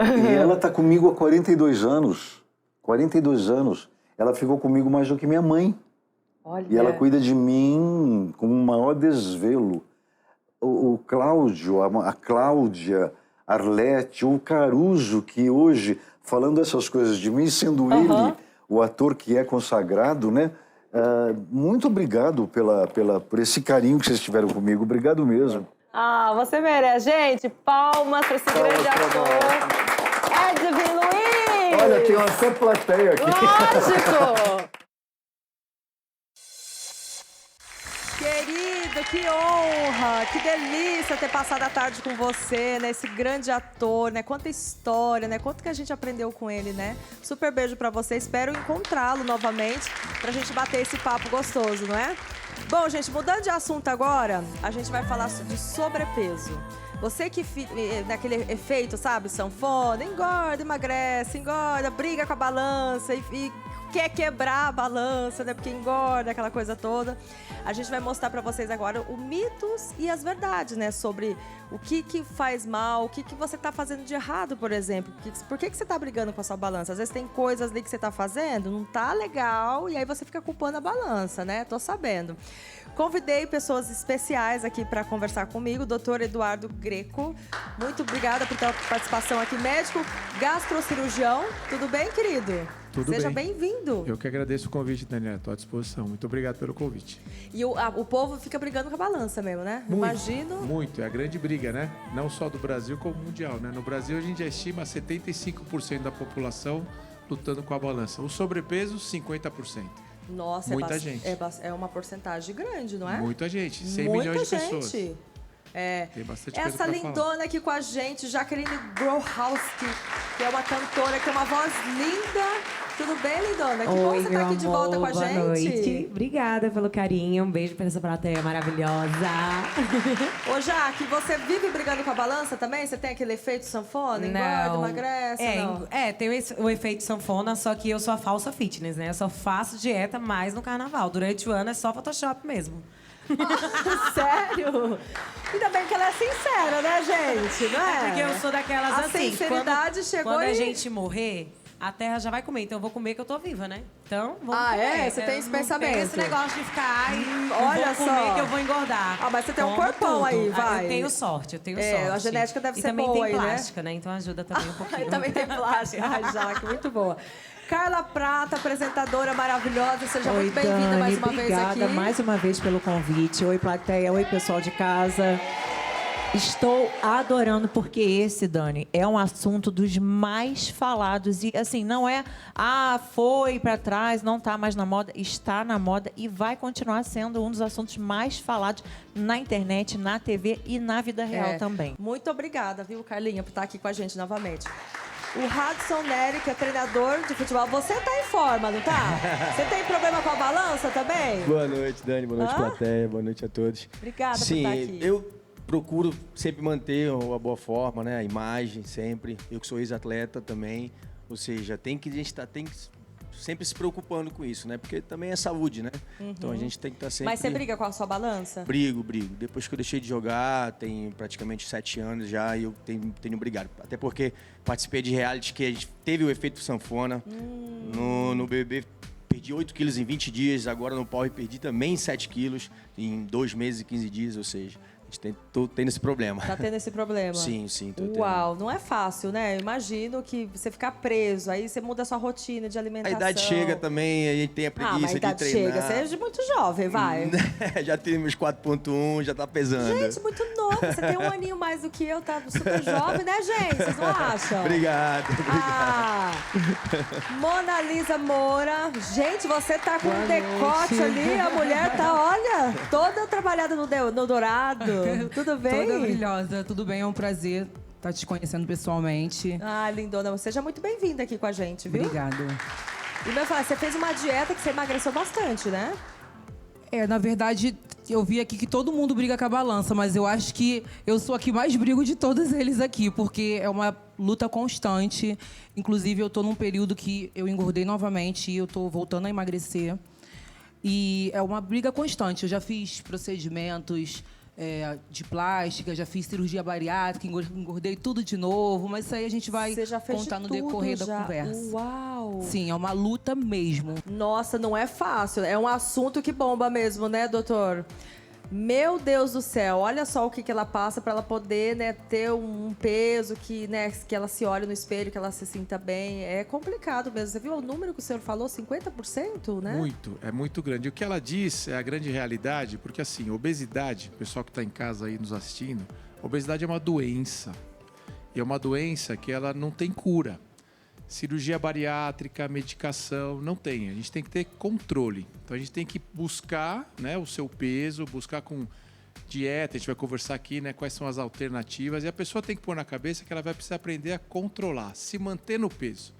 E ela está comigo há 42 anos. 42 anos. Ela ficou comigo mais do que minha mãe. Olha. E ela cuida de mim com o maior desvelo. O Cláudio, a Cláudia, a Arlete, o Caruso, que hoje, falando essas coisas de mim, sendo ele... o ator que é consagrado, né? Muito obrigado por esse carinho que vocês tiveram comigo. Obrigado mesmo. Ah, você merece. Gente, palmas para esse grande ator. Edvin Luiz! Olha, tem uma plateia aqui. Lógico! Querido, que honra, que delícia ter passado a tarde com você, né? Esse grande ator, né? Quanta história, né? Quanto que a gente aprendeu com ele, né? Super beijo pra você, espero encontrá-lo novamente pra gente bater esse papo gostoso, não é? Bom, gente, mudando de assunto agora, a gente vai falar de sobrepeso. Você que naquele efeito, sabe, sanfona, engorda, emagrece, engorda, briga com a balança e quer quebrar a balança, né? Porque engorda, aquela coisa toda. A gente vai mostrar pra vocês agora os mitos e as verdades, né? Sobre o que faz mal, o que você tá fazendo de errado, por exemplo. Por que você tá brigando com a sua balança? Às vezes tem coisas ali que você tá fazendo, não tá legal, e aí você fica culpando a balança, né? Tô sabendo. Convidei pessoas especiais aqui para conversar comigo, o doutor Eduardo Greco. Muito obrigada por ter participação aqui, médico gastrocirurgião. Tudo bem, querido? Tudo Seja bem. bem-vindo. Eu que agradeço o convite, Daniela. Estou à disposição. Muito obrigado pelo convite. E o povo fica brigando com a balança mesmo, né? Muito, imagino. Muito. É a grande briga, né? Não só do Brasil, como mundial, né? No Brasil, a gente já estima 75% da população lutando com a balança. O sobrepeso, 50%. Nossa, muita gente. É uma porcentagem grande, não é? Muita gente. 100 Muita milhões de gente. pessoas. Tem bastante coisa essa pra lindona falar. aqui com a gente, Jaqueline Grohowski, que é uma cantora que tem uma voz linda. Tudo bem, lindona? Que bom você estar aqui de volta com a gente. Boa noite. Obrigada pelo carinho. Um beijo pra essa plateia maravilhosa. Ô, Jaque, você vive brigando com a balança também? Você tem aquele efeito sanfona? Engorda, emagrece? Tem o efeito sanfona, só que eu sou a falsa fitness, né? Eu só faço dieta mais no carnaval. Durante o ano é só Photoshop mesmo. Sério? Ainda bem que ela é sincera, né, gente? Não é? Porque eu sou daquelas a assim. Sinceridade chegou quando e... a gente morrer, a terra já vai comer. Então eu vou comer que eu tô viva, né? Então, vamos comer. É? Você tem esse pensamento? Tem esse negócio de ficar, olha vou comer só. que eu vou engordar. Mas você tem um Como corpão tudo. aí, vai. Eu tenho sorte. A genética deve ser também boa tem aí, plástica, né? Então ajuda também um pouquinho. Também tem plástica. Ai, Jaque, muito boa. Carla Prata, apresentadora maravilhosa. Seja muito bem-vinda mais uma vez aqui. Obrigada mais uma vez pelo convite. Oi, plateia. Oi, pessoal de casa. Estou adorando porque esse, Dani, é um assunto dos mais falados. E, assim, não é, foi para trás, não está mais na moda. Está na moda e vai continuar sendo um dos assuntos mais falados na internet, na TV e na vida real também. Muito obrigada, viu, Carlinha, por estar aqui com a gente novamente. O Radson Nery, que é treinador de futebol. Você tá em forma, não tá? Você tem problema com a balança também? Boa noite, Dani. Boa noite, plateia. Boa noite a todos. Obrigada Sim, por estar aqui. Eu procuro sempre manter a boa forma, né? A imagem sempre. Eu que sou ex-atleta também. Ou seja, tem que sempre se preocupando com isso, né? Porque também é saúde, né? Então a gente tem que estar sempre... Mas você briga com a sua balança? Brigo. Depois que eu deixei de jogar, tem praticamente 7 anos já, e eu tenho brigado. Até porque participei de reality que a gente teve o efeito sanfona. No BBB perdi 8 quilos em 20 dias, agora no Power perdi também 7 quilos em 2 meses e 15 dias, ou seja... Tô tendo esse problema. Tá tendo esse problema? Sim, tô tendo. Uau, não é fácil, né? Eu imagino que você ficar preso, aí você muda a sua rotina de alimentação. A idade chega também, a gente tem a preguiça de treinar. A idade chega, você é muito jovem, vai. Já tem meus 4.1, já tá pesando. Gente, muito novo, você tem um aninho mais do que eu, tá super jovem, né, gente? Vocês não acham? Obrigado. Mona Lisa Moura, gente, você tá com um decote ali, a mulher tá, olha, toda trabalhada no dourado. Tudo bem? Toda brilhosa, tudo bem, é um prazer estar te conhecendo pessoalmente. Ah, lindona, seja muito bem-vinda aqui com a gente, viu? Obrigada. E meu falar, você fez uma dieta que você emagreceu bastante, né? Na verdade, eu vi aqui que todo mundo briga com a balança, mas eu acho que eu sou a que mais brigo de todos eles aqui, porque é uma luta constante. Inclusive, eu tô num período que eu engordei novamente e eu tô voltando a emagrecer. E é uma briga constante. Eu já fiz procedimentos... de plástica, já fiz cirurgia bariátrica, engordei tudo de novo, mas isso aí a gente vai contar no decorrer da conversa. Uau! Sim, é uma luta mesmo. Nossa, não é fácil. É um assunto que bomba mesmo, né, doutor? Meu Deus do céu, olha só o que ela passa para ela poder, né, ter um peso que, né, que ela se olhe no espelho, que ela se sinta bem. É complicado mesmo. Você viu o número que o senhor falou? 50%, né? É muito grande. O que ela diz é a grande realidade, porque assim, obesidade, o pessoal que está em casa aí nos assistindo, obesidade é uma doença. E é uma doença que ela não tem cura. Cirurgia bariátrica, medicação, não tem. A gente tem que ter controle. Então a gente tem que buscar, né, o seu peso, buscar com dieta, a gente vai conversar aqui, né, quais são as alternativas. E a pessoa tem que pôr na cabeça que ela vai precisar aprender a controlar, se manter no peso.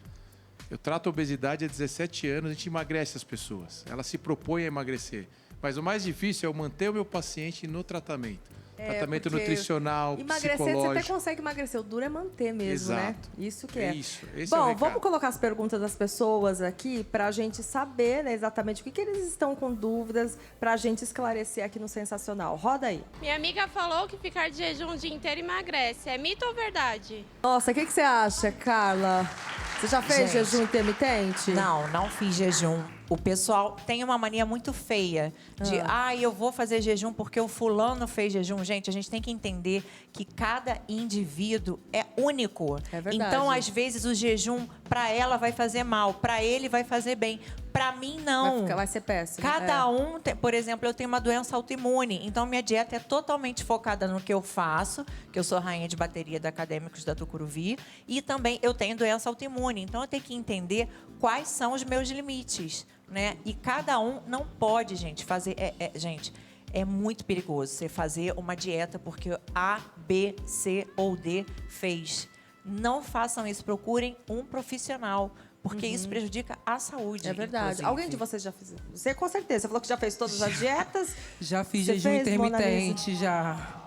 Eu trato a obesidade há 17 anos, a gente emagrece as pessoas. Ela se propõe a emagrecer. Mas o mais difícil é eu manter o meu paciente no tratamento. Tratamento nutricional, emagrecer, psicológico. você até consegue emagrecer. O duro é manter mesmo, né? Isso que é. Isso. Esse Bom, é o recado. vamos colocar as perguntas das pessoas aqui para a gente saber, né, exatamente o que eles estão com dúvidas, para a gente esclarecer aqui no Sensacional. Roda aí. Minha amiga falou que ficar de jejum o dia inteiro emagrece. É mito ou verdade? Nossa, o que você acha, Carla? Você já fez jejum intermitente? Não fiz jejum. O pessoal tem uma mania muito feia de, eu vou fazer jejum porque o fulano fez jejum. Gente, a gente tem que entender que cada indivíduo é único. É verdade. Então, às vezes, o jejum, para ela, vai fazer mal. Para ele, vai fazer bem. Para mim, não. Vai ser péssimo. Cada um, por exemplo, eu tenho uma doença autoimune. Então, minha dieta é totalmente focada no que eu faço, que eu sou rainha de bateria da Acadêmicos da Tucuruvi. E também eu tenho doença autoimune. Então, eu tenho que entender quais são os meus limites, né? E cada um não pode, gente, fazer... Gente, é muito perigoso você fazer uma dieta porque A, B, C ou D fez. Não façam isso. Procurem um profissional. Porque isso prejudica a saúde. É verdade. Inclusive. Alguém de vocês já fez? Você, com certeza. Você falou que já fez todas as dietas. Já fiz jejum intermitente, já.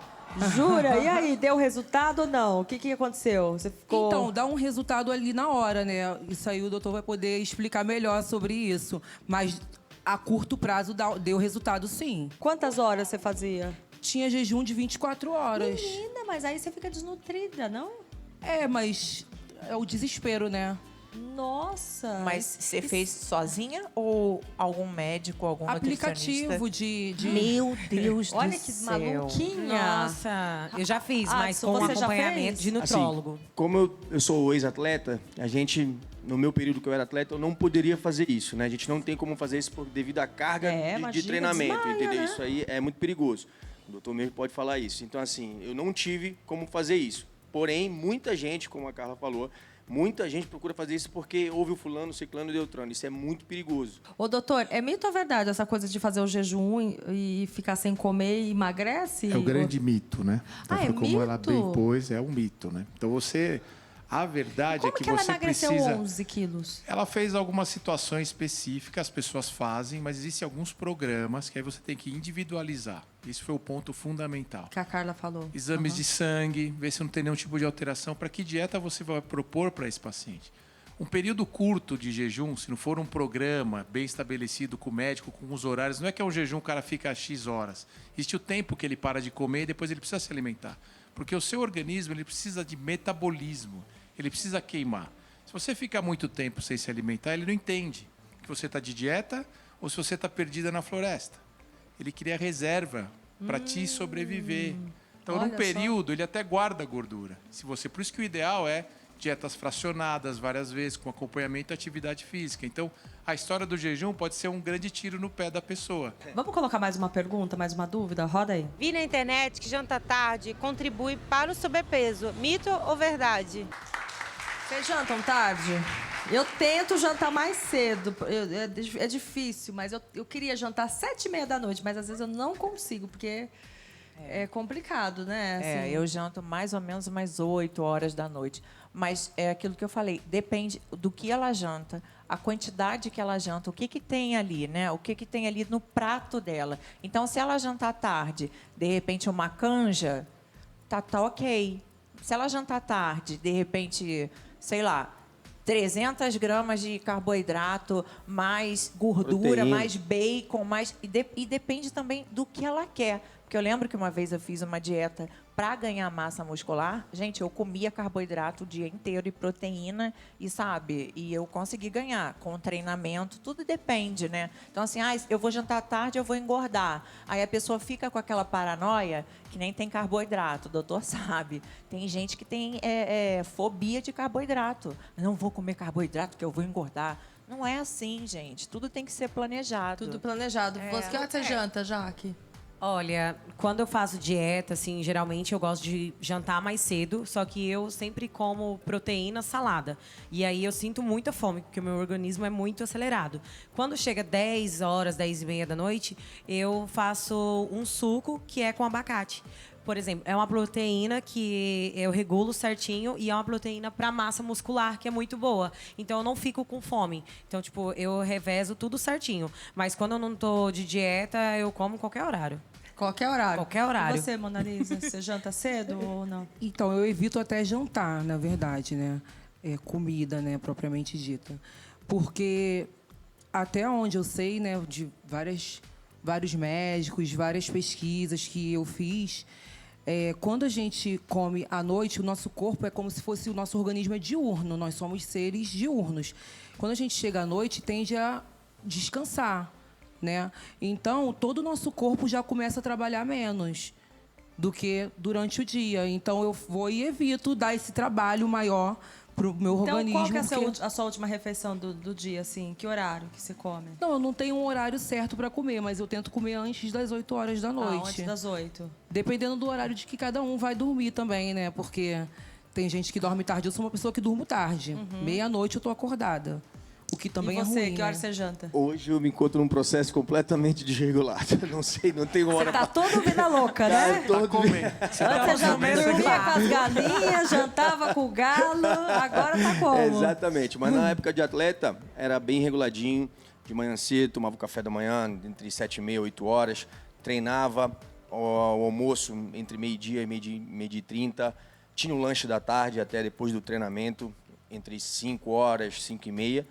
Jura? E aí, deu resultado ou não? O que aconteceu? Você ficou... Então, dá um resultado ali na hora, né? Isso aí o doutor vai poder explicar melhor sobre isso. Mas a curto prazo deu resultado, sim. Quantas horas você fazia? Tinha jejum de 24 horas. Menina, mas aí você fica desnutrida, não? Mas é o desespero, né? Nossa! Mas você fez sozinha ou algum médico, algum aplicativo de... Meu Deus do céu. Olha que maluquinha! Nossa, eu já fiz, mas com você acompanhamento de nutrólogo. Assim, como eu sou ex-atleta, a gente, no meu período que eu era atleta, eu não poderia fazer isso, né? A gente não tem como fazer isso devido à carga de treinamento, desmaia, entendeu? né? Isso aí é muito perigoso. O doutor mesmo pode falar isso. Então, assim, eu não tive como fazer isso. Porém, muita gente, como a Carla falou, muita gente procura fazer isso porque houve o fulano, o ciclano e o Deltrano. Isso é muito perigoso. Ô, doutor, é mito ou verdade essa coisa de fazer o jejum e ficar sem comer e emagrece? É o grande mito, né? Então, é como mito? ela bem pôs, é um mito, né? Então, você... A verdade é que ela você emagreceu precisa... 11 quilos? Ela fez algumas situações específicas, as pessoas fazem, mas existem alguns programas que aí você tem que individualizar. Esse foi o ponto fundamental. Que a Carla falou. Exames de sangue, ver se não tem nenhum tipo de alteração. Para que dieta você vai propor para esse paciente? Um período curto de jejum, se não for um programa bem estabelecido com o médico, com os horários, não é que é um jejum, o cara fica X horas. Existe o tempo que ele para de comer e depois ele precisa se alimentar. Porque o seu organismo ele precisa de metabolismo, ele precisa queimar. Se você ficar muito tempo sem se alimentar, ele não entende que você está de dieta ou se você está perdida na floresta. Ele cria reserva para te sobreviver. Então, num período, ele até guarda gordura. Por isso que o ideal é dietas fracionadas várias vezes, com acompanhamento e atividade física. Então, a história do jejum pode ser um grande tiro no pé da pessoa. Vamos colocar mais uma pergunta, mais uma dúvida? Roda aí. Vi na internet que janta tarde contribui para o sobrepeso. Mito ou verdade? Vocês jantam tarde? Eu tento jantar mais cedo. É difícil, mas eu queria jantar 7h30 da noite, mas às vezes eu não consigo, porque é complicado, né? Assim. Eu janto mais ou menos umas 8 horas da noite. Mas é aquilo que eu falei, depende do que ela janta, a quantidade que ela janta, o que tem ali, né? O que tem ali no prato dela. Então, se ela jantar tarde, de repente uma canja, tá ok. Se ela jantar tarde, de repente, sei lá, 300 gramas de carboidrato, mais gordura, Proteína. mais bacon, mais... E depende também do que ela quer. Porque eu lembro que uma vez eu fiz uma dieta para ganhar massa muscular. Gente, eu comia carboidrato o dia inteiro e proteína, e eu consegui ganhar com treinamento. Tudo depende, né? Então, assim, eu vou jantar tarde, eu vou engordar. Aí a pessoa fica com aquela paranoia que nem tem carboidrato, o doutor sabe. Tem gente que tem fobia de carboidrato. Não vou comer carboidrato porque eu vou engordar. Não é assim, gente. Tudo tem que ser planejado. Tudo planejado. Que hora você janta, Jaque? Olha, quando eu faço dieta, assim, geralmente eu gosto de jantar mais cedo, só que eu sempre como proteína, salada. E aí eu sinto muita fome, porque o meu organismo é muito acelerado. Quando chega 10 horas, 10h30 da noite, eu faço um suco que é com abacate. Por exemplo, é uma proteína que eu regulo certinho e é uma proteína para massa muscular, que é muito boa. Então, eu não fico com fome. Então, eu revezo tudo certinho. Mas quando eu não tô de dieta, eu como qualquer horário. Qualquer horário? Qualquer horário. E você, Mona Lisa, você janta cedo ou não? Então, eu evito até jantar, na verdade, né? Comida, né, propriamente dita. Porque até onde eu sei, né, de vários médicos, várias pesquisas que eu fiz... quando a gente come à noite, o nosso corpo é como se fosse o nosso organismo é diurno. Nós somos seres diurnos. Quando a gente chega à noite, tende a descansar, né? Então, todo o nosso corpo já começa a trabalhar menos do que durante o dia. Então, eu vou e evito dar esse trabalho maior pro meu organismo. Qual que é a sua última refeição do dia, assim? Que horário que você come? Não, eu não tenho um horário certo para comer, mas eu tento comer antes das 8 horas da noite. Antes das 8. Dependendo do horário de que cada um vai dormir também, né? Porque tem gente que dorme tarde. Eu sou uma pessoa que durmo tarde. Meia-noite eu tô acordada. O que também e você, é ruim, que hora né? você janta? Hoje eu me encontro num processo completamente desregulado. Não sei, não tenho hora Você tá todo vida louca, né? todo comendo. Antes você já dormia com as galinhas, jantava com o galo, agora tá como? Exatamente, mas na época de atleta era bem reguladinho. De manhã cedo, tomava o café da manhã entre 7h30 e 8 horas. Treinava o almoço entre meio-dia e meio-dia e 30. Tinha o lanche da tarde até depois do treinamento, entre 5 horas, 5h30.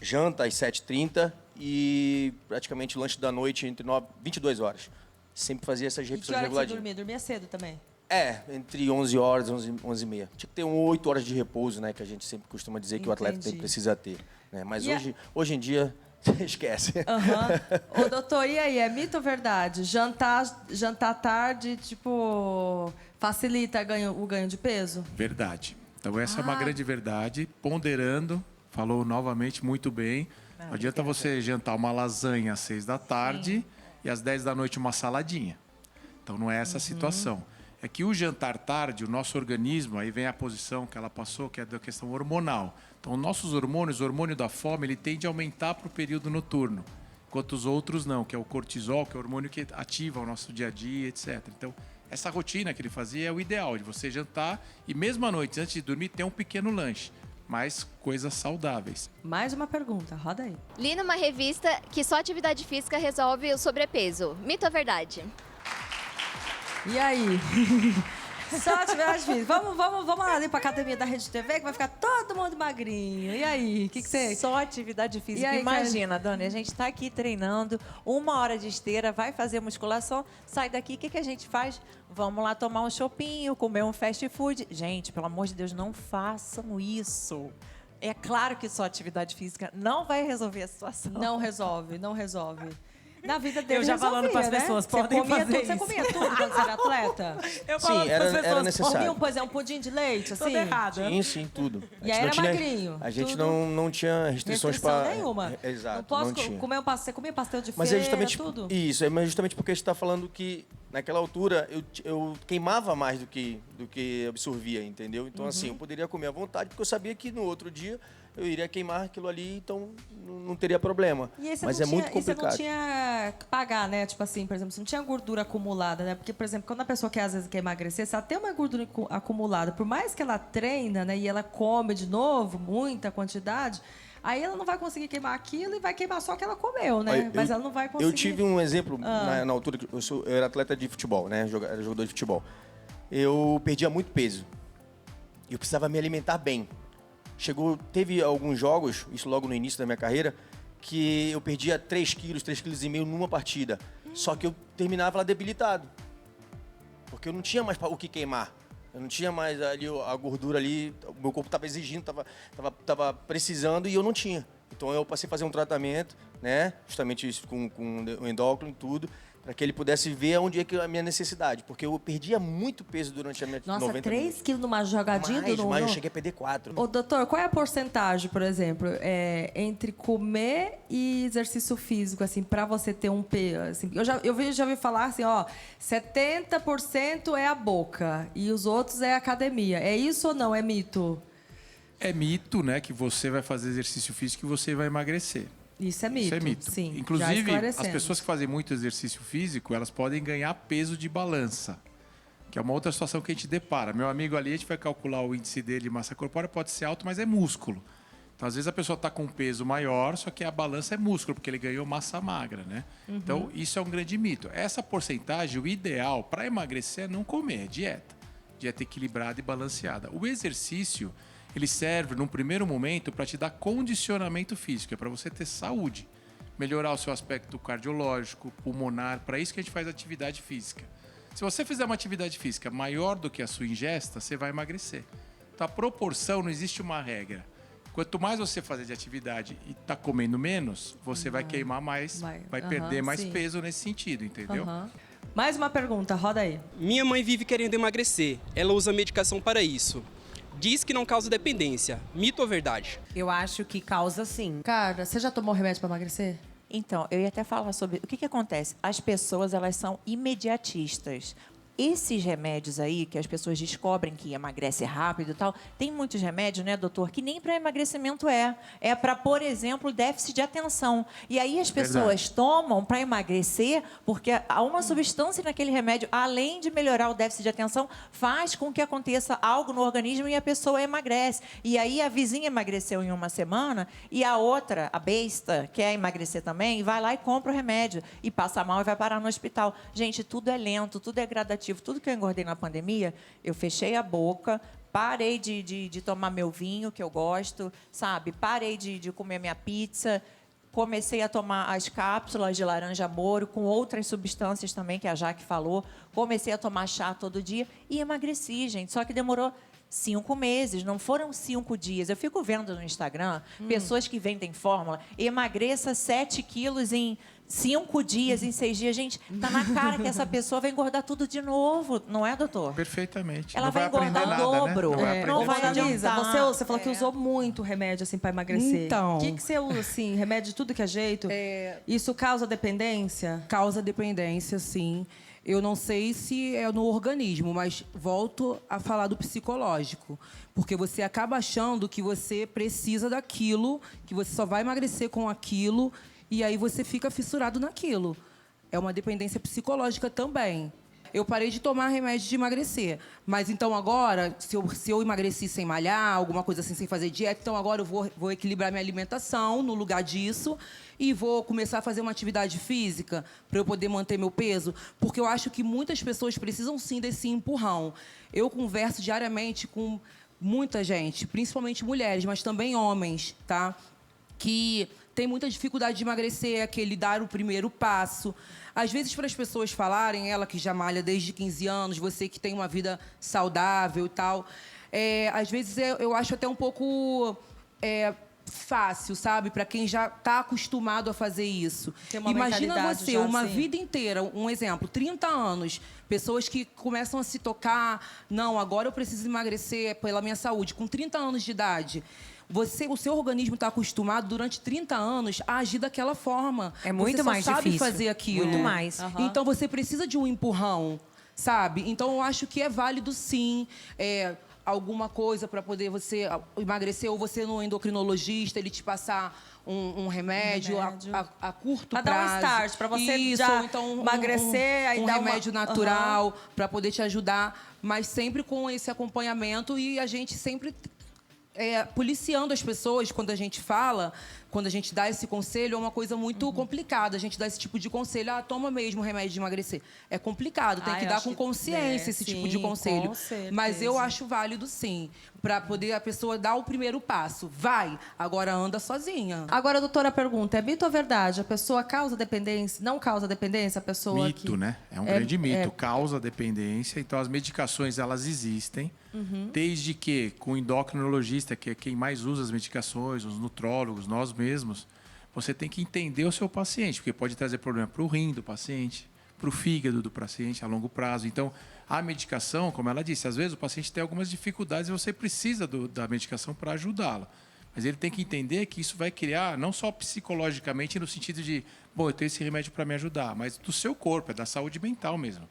Janta às 7h30 e praticamente lanche da noite entre 22 horas. Sempre fazia essas E que refeições hora que você reguladinhas. dormia? Dormia cedo também? Entre 11 horas e 11h30. Tinha que ter 8 horas de repouso, né? Que a gente sempre costuma dizer que o atleta precisa ter. Né? Mas hoje em dia, esquece. Ô, doutor, e aí? É mito ou verdade? Jantar tarde, facilita o ganho de peso? Verdade. Então, essa é uma grande verdade. Ponderando, falou novamente muito bem. Não adianta você jantar uma lasanha às 6 da tarde e às 10 da noite uma saladinha. Então, não é essa a situação. É que o jantar tarde, o nosso organismo, aí vem a posição que ela passou, que é da questão hormonal. Então, nossos hormônios, o hormônio da fome, ele tende a aumentar para o período noturno, enquanto os outros não, que é o cortisol, que é o hormônio que ativa o nosso dia a dia, etc. Então, Essa rotina que ele fazia é o ideal, de você jantar e mesmo à noite, antes de dormir, ter um pequeno lanche. Mas coisas saudáveis. Mais uma pergunta, roda aí. Li numa revista que só atividade física resolve o sobrepeso. Mito ou verdade? E aí? Só atividade física. Vamos ali pra academia da Rede TV, que vai ficar todo mundo magrinho. E aí, o que você... Só atividade física. aí, Imagina, Dani, a gente tá aqui treinando, 1 hora de esteira, vai fazer musculação, sai daqui, o que a gente faz? Vamos lá tomar um chopinho, comer um fast food. Gente, pelo amor de Deus, não façam isso. É claro que só atividade física não vai resolver a situação. Não resolve. Na vida dele, eu já falando para as pessoas, podem fazer isso. Você comia tudo quando você era atleta? Eu falando para as pessoas, era necessário. Comia, um pudim de leite, assim? Tudo errado. Sim, tudo. E aí era magrinho. A gente não tinha restrições para... nenhuma. Exato, não posso comer você comia pastel de mas feira, é justamente tudo? Isso, mas justamente porque a gente está falando que naquela altura eu queimava mais do que absorvia, entendeu? Então assim, eu poderia comer à vontade, porque eu sabia que no outro dia eu iria queimar aquilo ali, então não teria problema. Mas é muito complicado. E você não tinha que pagar, né? Tipo assim, por exemplo, você não tinha gordura acumulada, né? Porque, por exemplo, quando a pessoa às vezes quer emagrecer, se ela tem uma gordura acumulada, por mais que ela treina, né? E ela come de novo, muita quantidade, aí ela não vai conseguir queimar aquilo e vai queimar só o que ela comeu, né? Mas ela não vai conseguir... Eu tive um exemplo na altura, eu era atleta de futebol, né? Era jogador de futebol. Eu perdia muito peso. E eu precisava me alimentar bem. Teve alguns jogos, isso logo no início da minha carreira, que eu perdia 3 quilos, 3,5 quilos numa partida. Só que eu terminava lá debilitado. Porque eu não tinha mais o que queimar. Eu não tinha mais ali a gordura ali, o meu corpo estava exigindo, estava precisando e eu não tinha. Então eu passei a fazer um tratamento, né? Justamente isso, com o endócrino e tudo, para que ele pudesse ver onde é que a minha necessidade. Porque eu perdia muito peso durante a minha 90 Nossa, 3 quilos numa jogadinha? Mas eu cheguei a perder 4. Ô, doutor, qual é a porcentagem, por exemplo, entre comer e exercício físico, assim, para você ter um peso? Assim, eu já ouvi falar assim, 70% é a boca e os outros é a academia. É isso ou não? É mito? É mito, né, que você vai fazer exercício físico e você vai emagrecer. Isso é mito. Isso é mito. Sim, inclusive, as pessoas que fazem muito exercício físico, elas podem ganhar peso de balança, que é uma outra situação que a gente depara. Meu amigo ali, a gente vai calcular o índice dele de massa corpórea, pode ser alto, mas é músculo. Então, às vezes, a pessoa está com um peso maior, só que a balança é músculo, porque ele ganhou massa magra, né? Então, isso é um grande mito. Essa porcentagem, o ideal para emagrecer é não comer, é dieta. Dieta equilibrada e balanceada. O exercício... ele serve, num primeiro momento, para te dar condicionamento físico, é para você ter saúde, melhorar o seu aspecto cardiológico, pulmonar, para isso que a gente faz atividade física. Se você fizer uma atividade física maior do que a sua ingesta, você vai emagrecer. Então, a proporção, não existe uma regra. Quanto mais você fazer de atividade e tá comendo menos, você vai queimar mais, vai perder mais peso nesse sentido, entendeu? Mais uma pergunta, roda aí. Minha mãe vive querendo emagrecer. Ela usa medicação para isso. Diz que não causa dependência. Mito ou verdade? Eu acho que causa sim. Cara, você já tomou remédio para emagrecer? Então, eu ia até falar sobre... O que acontece? As pessoas, elas são imediatistas. Esses remédios aí, que as pessoas descobrem que emagrece rápido e tal, tem muitos remédios, né, doutor, que nem para emagrecimento é. É para, por exemplo, déficit de atenção. E aí as pessoas tomam para emagrecer, porque há uma substância naquele remédio, além de melhorar o déficit de atenção, faz com que aconteça algo no organismo e a pessoa emagrece. E aí a vizinha emagreceu em uma semana e a outra, a besta, quer emagrecer também, vai lá e compra o remédio e passa mal e vai parar no hospital. Gente, tudo é lento, tudo é gradativo. Tudo que eu engordei na pandemia, eu fechei a boca, parei de tomar meu vinho, que eu gosto, sabe? Parei de comer minha pizza, comecei a tomar as cápsulas de laranja moro, com outras substâncias também, que a Jaque falou. Comecei a tomar chá todo dia e emagreci, gente. Só que demorou 5 meses, não foram 5 dias. Eu fico vendo no Instagram pessoas que vendem fórmula, emagreça 7 quilos em 5 dias, em 6 dias. Gente, tá na cara que essa pessoa vai engordar tudo de novo, não é, doutor? Perfeitamente. Ela vai engordar o dobro. Né? Não vai adiantar. Você falou que usou muito remédio assim para emagrecer. Então. O que você usa assim, remédio de tudo que é jeito? Isso causa dependência? Causa dependência, sim. Eu não sei se é no organismo, mas volto a falar do psicológico. Porque você acaba achando que você precisa daquilo, que você só vai emagrecer com aquilo, e aí você fica fissurado naquilo. É uma dependência psicológica também. eu parei de tomar remédio de emagrecer. Mas então agora, se eu emagreci sem malhar, alguma coisa assim, sem fazer dieta, então agora eu vou equilibrar minha alimentação no lugar disso e vou começar a fazer uma atividade física para eu poder manter meu peso, porque eu acho que muitas pessoas precisam sim desse empurrão. Eu converso diariamente com muita gente, principalmente mulheres, mas também homens, tá? Que tem muita dificuldade de emagrecer, aquele dar o primeiro passo. Às vezes, para as pessoas falarem, ela que já malha desde 15 anos, você que tem uma vida saudável e tal, às vezes eu acho até um pouco fácil, sabe? Para quem já está acostumado a fazer isso. Imagina você, uma vida inteira, um exemplo, 30 anos, pessoas que começam a se tocar, não, agora eu preciso emagrecer pela minha saúde, com 30 anos de idade. O seu organismo está acostumado durante 30 anos a agir daquela forma. É muito mais difícil. Você só sabe fazer aquilo. Muito mais. Então você precisa de um empurrão, sabe? Então eu acho que é válido sim. Alguma coisa para poder você emagrecer, ou você no endocrinologista, ele te passar um remédio a curto prazo. Pra dar um start, para você já então, emagrecer, aí um dar remédio natural para poder te ajudar, mas sempre com esse acompanhamento e a gente sempre policiando as pessoas quando a gente fala, quando a gente dá esse conselho, é uma coisa muito complicada. A gente dá esse tipo de conselho, toma mesmo remédio de emagrecer. É complicado, tem que dar com consciência esse tipo de conselho. Mas eu acho válido, sim, para poder a pessoa dar o primeiro passo. Vai, agora anda sozinha. Agora, doutora, pergunta, é mito ou verdade? A pessoa causa dependência, não causa dependência? A pessoa mito, né? É um grande mito. Causa dependência. Então, as medicações, elas existem. Desde que, com o endocrinologista, que é quem mais usa as medicações, os nutrólogos, nós mesmos, você tem que entender o seu paciente, porque pode trazer problema para o rim do paciente, para o fígado do paciente a longo prazo. Então, a medicação, como ela disse, às vezes o paciente tem algumas dificuldades e você precisa da medicação para ajudá-lo. Mas ele tem que entender que isso vai criar, não só psicologicamente, no sentido de, bom, eu tenho esse remédio para me ajudar, mas do seu corpo, é da saúde mental mesmo.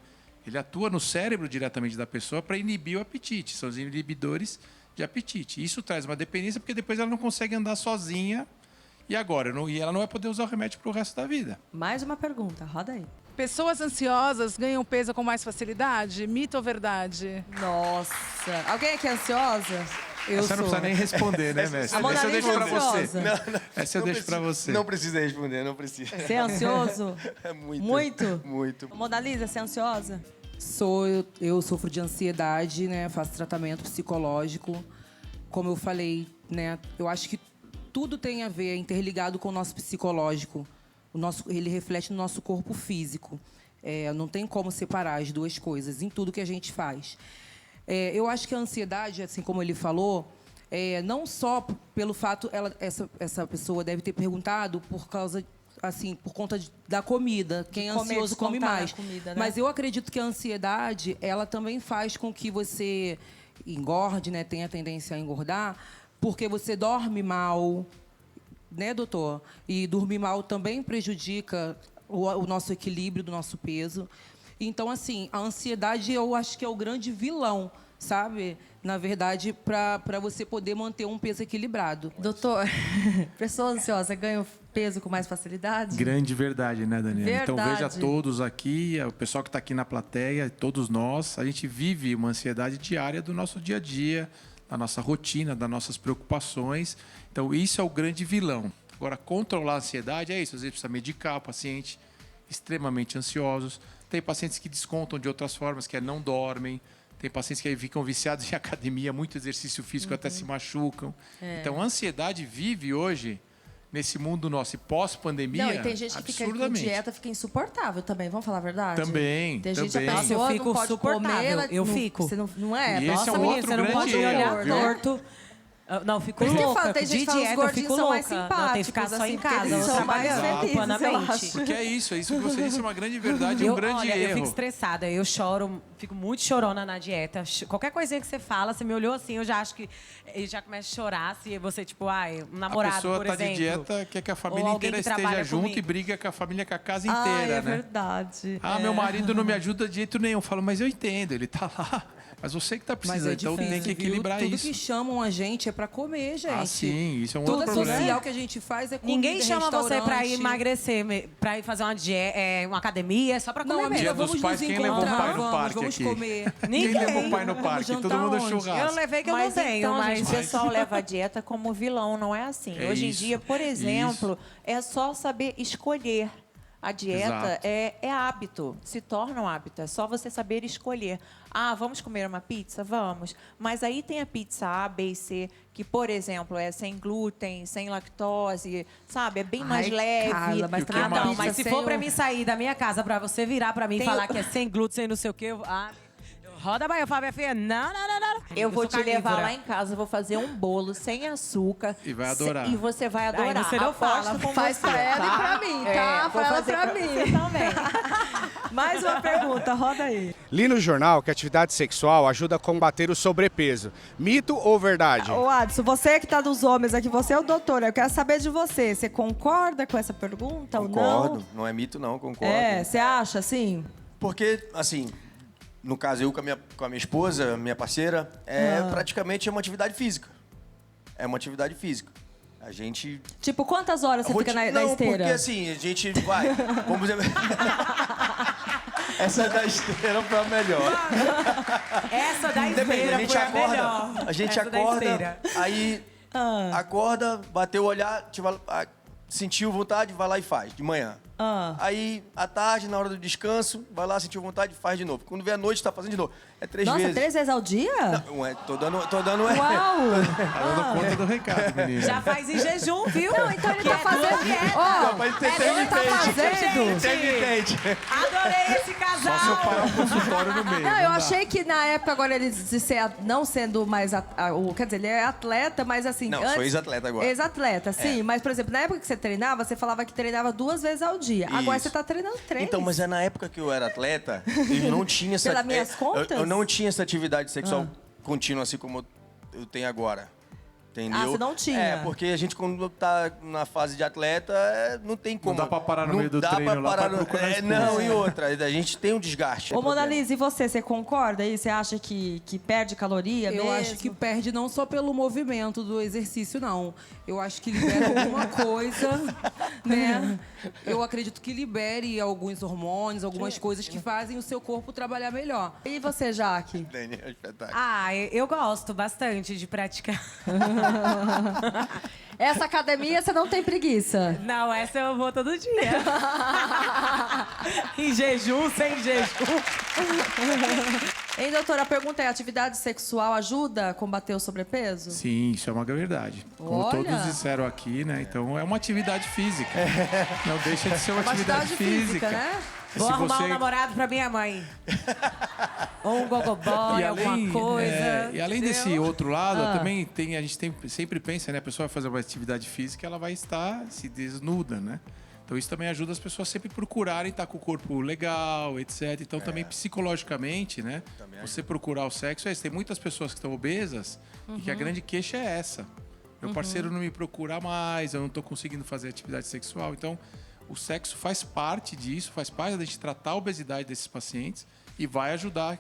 Ele atua no cérebro diretamente da pessoa para inibir o apetite. São os inibidores de apetite. Isso traz uma dependência porque depois ela não consegue andar sozinha. E agora? E ela não vai poder usar o remédio para o resto da vida. Mais uma pergunta, roda aí. Pessoas ansiosas ganham peso com mais facilidade? Mito ou verdade? Nossa. Alguém aqui é ansiosa? Essa não precisa nem responder, né, Messi? Essa eu deixo para você. Essa eu deixo para você. Não precisa responder, não precisa. Você é ansioso? Muito. Muito? Muito. Mona Lisa, você é ansiosa? Eu sofro de ansiedade, né? Faço tratamento psicológico. Como eu falei, né? Eu acho que tudo tem a ver, é interligado com o nosso psicológico. Ele reflete no nosso corpo físico. Não tem como separar as duas coisas em tudo que a gente faz. Eu acho que a ansiedade, assim como ele falou, não só pelo fato, essa pessoa deve ter perguntado por causa, assim, por conta da comida. Quem é ansioso come mais. Comida, né? Mas eu acredito que a ansiedade, ela também faz com que você engorde, né? Tenha tendência a engordar, porque você dorme mal, né, doutor? E dormir mal também prejudica o nosso equilíbrio do nosso peso. Então, assim, a ansiedade eu acho que é o grande vilão, sabe? Na verdade, para você poder manter um peso equilibrado. Doutor, pessoa ansiosa ganha peso com mais facilidade? Grande verdade, né, Daniela? Verdade. Então, veja todos aqui, o pessoal que está aqui na plateia, todos nós, a gente vive uma ansiedade diária do nosso dia a dia, da nossa rotina, das nossas preocupações. Então, isso é o grande vilão. Agora, controlar a ansiedade é isso. Às vezes precisa medicar o paciente, extremamente ansiosos. Tem pacientes que descontam de outras formas, que não dormem. Tem pacientes que ficam viciados em academia, muito exercício físico, até se machucam. Então, a ansiedade vive hoje, nesse mundo nosso, e pós-pandemia, Não, e tem gente que fica com dieta, fica insuportável também, vamos falar a verdade? Também, Tem gente que Nossa, eu fico suportável, eu fico. Você não é? E Nossa, esse é um menina, outro você não pode grande me olhar erro, viu? torto. Não, eu fico Por isso que eu louca. falo, tem gente De que fala, os dieta, eu gordinhos fico são louca. mais Não, tem que ficar simpáticos, só em assim, porque casa. eles Eu são mais trabalho felizes, eu humanamente. acho. Porque é isso que você disse é uma grande verdade, um grande olha, erro. Eu fico estressada, eu choro, fico muito chorona na dieta. Qualquer coisinha que você fala, você me olhou assim, eu já acho que ele já começa a chorar. Se você, tipo, um namorado, A pessoa por tá exemplo. de dieta, quer que a família ou alguém inteira que esteja trabalha junto comigo. e briga com a família, com a casa Ah, inteira, é né? verdade. Meu marido não me ajuda de jeito nenhum. Eu falo, mas eu entendo, ele tá lá. Mas você que tá Mas precisando, é então difícil, tem que equilibrar Tudo isso. que chamam a gente é pra comer, gente. Ah, sim, isso é um Tudo outro problema. social que a gente faz é comida, Ninguém chama você pra ir restaurante. emagrecer, pra ir fazer uma academia, é só pra comer Não, amiga, Dia mesmo. dos pais, quem levou o pai no parque vamos aqui? comer. Quem levou o pai no parque? jantar Todo mundo é onde? churrasco. Eu levei que eu não tenho, então, mas... gente, o pessoal leva a dieta como vilão, não é assim. É Hoje em isso, dia, por exemplo, é só saber escolher. A dieta Exato. é hábito, se torna um hábito. É só você saber escolher. Ah, vamos comer uma pizza? Vamos. Mas aí tem a pizza A, B e C, que, por exemplo, é sem glúten, sem lactose, sabe? É bem mais leve. Carla, mas também uma Não, pizza mas se sem for o- pra mim sair da minha casa, pra você virar pra mim e Tem falar o- que é sem glúten, sem não sei o quê, roda aí, eu falo, minha filha, não. Eu vou sou te levar carnívora. lá em casa, vou fazer um bolo sem açúcar. E vai adorar. E você vai Aí adorar. você não Aposto fala. com Faz você, pra ela tá? e pra mim, tá? Vou Fala fazer pra pra mim. você também. Mais uma pergunta, roda aí. Li no jornal que a atividade sexual ajuda a combater o sobrepeso. Mito ou verdade? Ô, Adson, você que tá dos homens aqui, você é o doutor, eu quero saber de você. Você concorda com essa pergunta ou não? Concordo, não é mito não, concordo. É, você acha assim? Porque, assim, no caso eu com a minha esposa, minha parceira, praticamente é uma atividade física. É uma atividade física. A gente... Tipo, quantas horas você fica na Não, esteira? porque assim, a gente vai... Vamos dizer... Essa da esteira foi a melhor. Essa da Depende, esteira a gente foi a acorda, melhor. a gente Essa da acorda, esteira. aí acorda, bateu o olhar, sentiu vontade, vai lá e faz, de manhã. Aí, à tarde, na hora do descanso, vai lá, sentiu vontade, faz de novo. Quando vem à noite, tá fazendo de novo. É 3 Nossa, vezes. 3 vezes ao dia? Não, tô dando Uau! Tá dando conta do recado, menina. Já faz em jejum, viu? Não, então ele tá fazendo... Ó, ele tá fazendo... Adorei esse casal. Só se eu parar o consultório no meio. Não, eu não dá. achei que na época agora ele de ser, não sendo mais... quer dizer, ele é atleta, mas assim... Não, antes, sou ex-atleta agora. Ex-atleta, sim. É. Mas, por exemplo, na época que você treinava, você falava que treinava 2 vezes ao dia. Agora Isso. você tá treinando 3. Então, mas é na época que eu era atleta, eu não tinha essa... Pelas minhas contas? Eu não tinha essa atividade sexual contínua, assim como eu tenho agora. Entendeu? Ah, você não tinha? É, porque a gente, quando tá na fase de atleta, não tem como. Não dá pra parar no meio do treino lá pra procurar esposa. Não, e outra, a gente tem um desgaste. Ô, é Mona problema. Lisa, e você concorda aí? Você acha que perde caloria Eu mesmo? acho que perde não só pelo movimento do exercício, não. Eu acho que libera alguma coisa, né? Eu acredito que libere alguns hormônios, algumas coisas que fazem o seu corpo trabalhar melhor. E você, Jaque? Daniel, espetáculo. Ah, eu gosto bastante de praticar. Essa academia você não tem preguiça? Não, essa eu vou todo dia. Em jejum, sem jejum. Hein, doutora, a pergunta é: atividade sexual ajuda a combater o sobrepeso? Sim, isso é uma verdade. Como Olha. todos disseram aqui, né? Então é uma atividade física. Não deixa de ser uma Uma atividade física. né? Vou Se arrumar você- um namorado pra minha mãe. Ou um gogoboy, alguma coisa. E além entendeu? desse outro lado, Ah. também a gente sempre pensa, né? A pessoa vai fazer uma atividade física, ela vai estar se desnuda, né? Então isso também ajuda as pessoas sempre procurarem estar com o corpo legal, etc. Então também psicologicamente, né? Você procurar o sexo é isso. Tem muitas pessoas que estão obesas e que a grande queixa é essa. Meu parceiro não me procura mais, eu não estou conseguindo fazer atividade sexual. Então o sexo faz parte disso, faz parte da gente tratar a obesidade desses pacientes e vai ajudar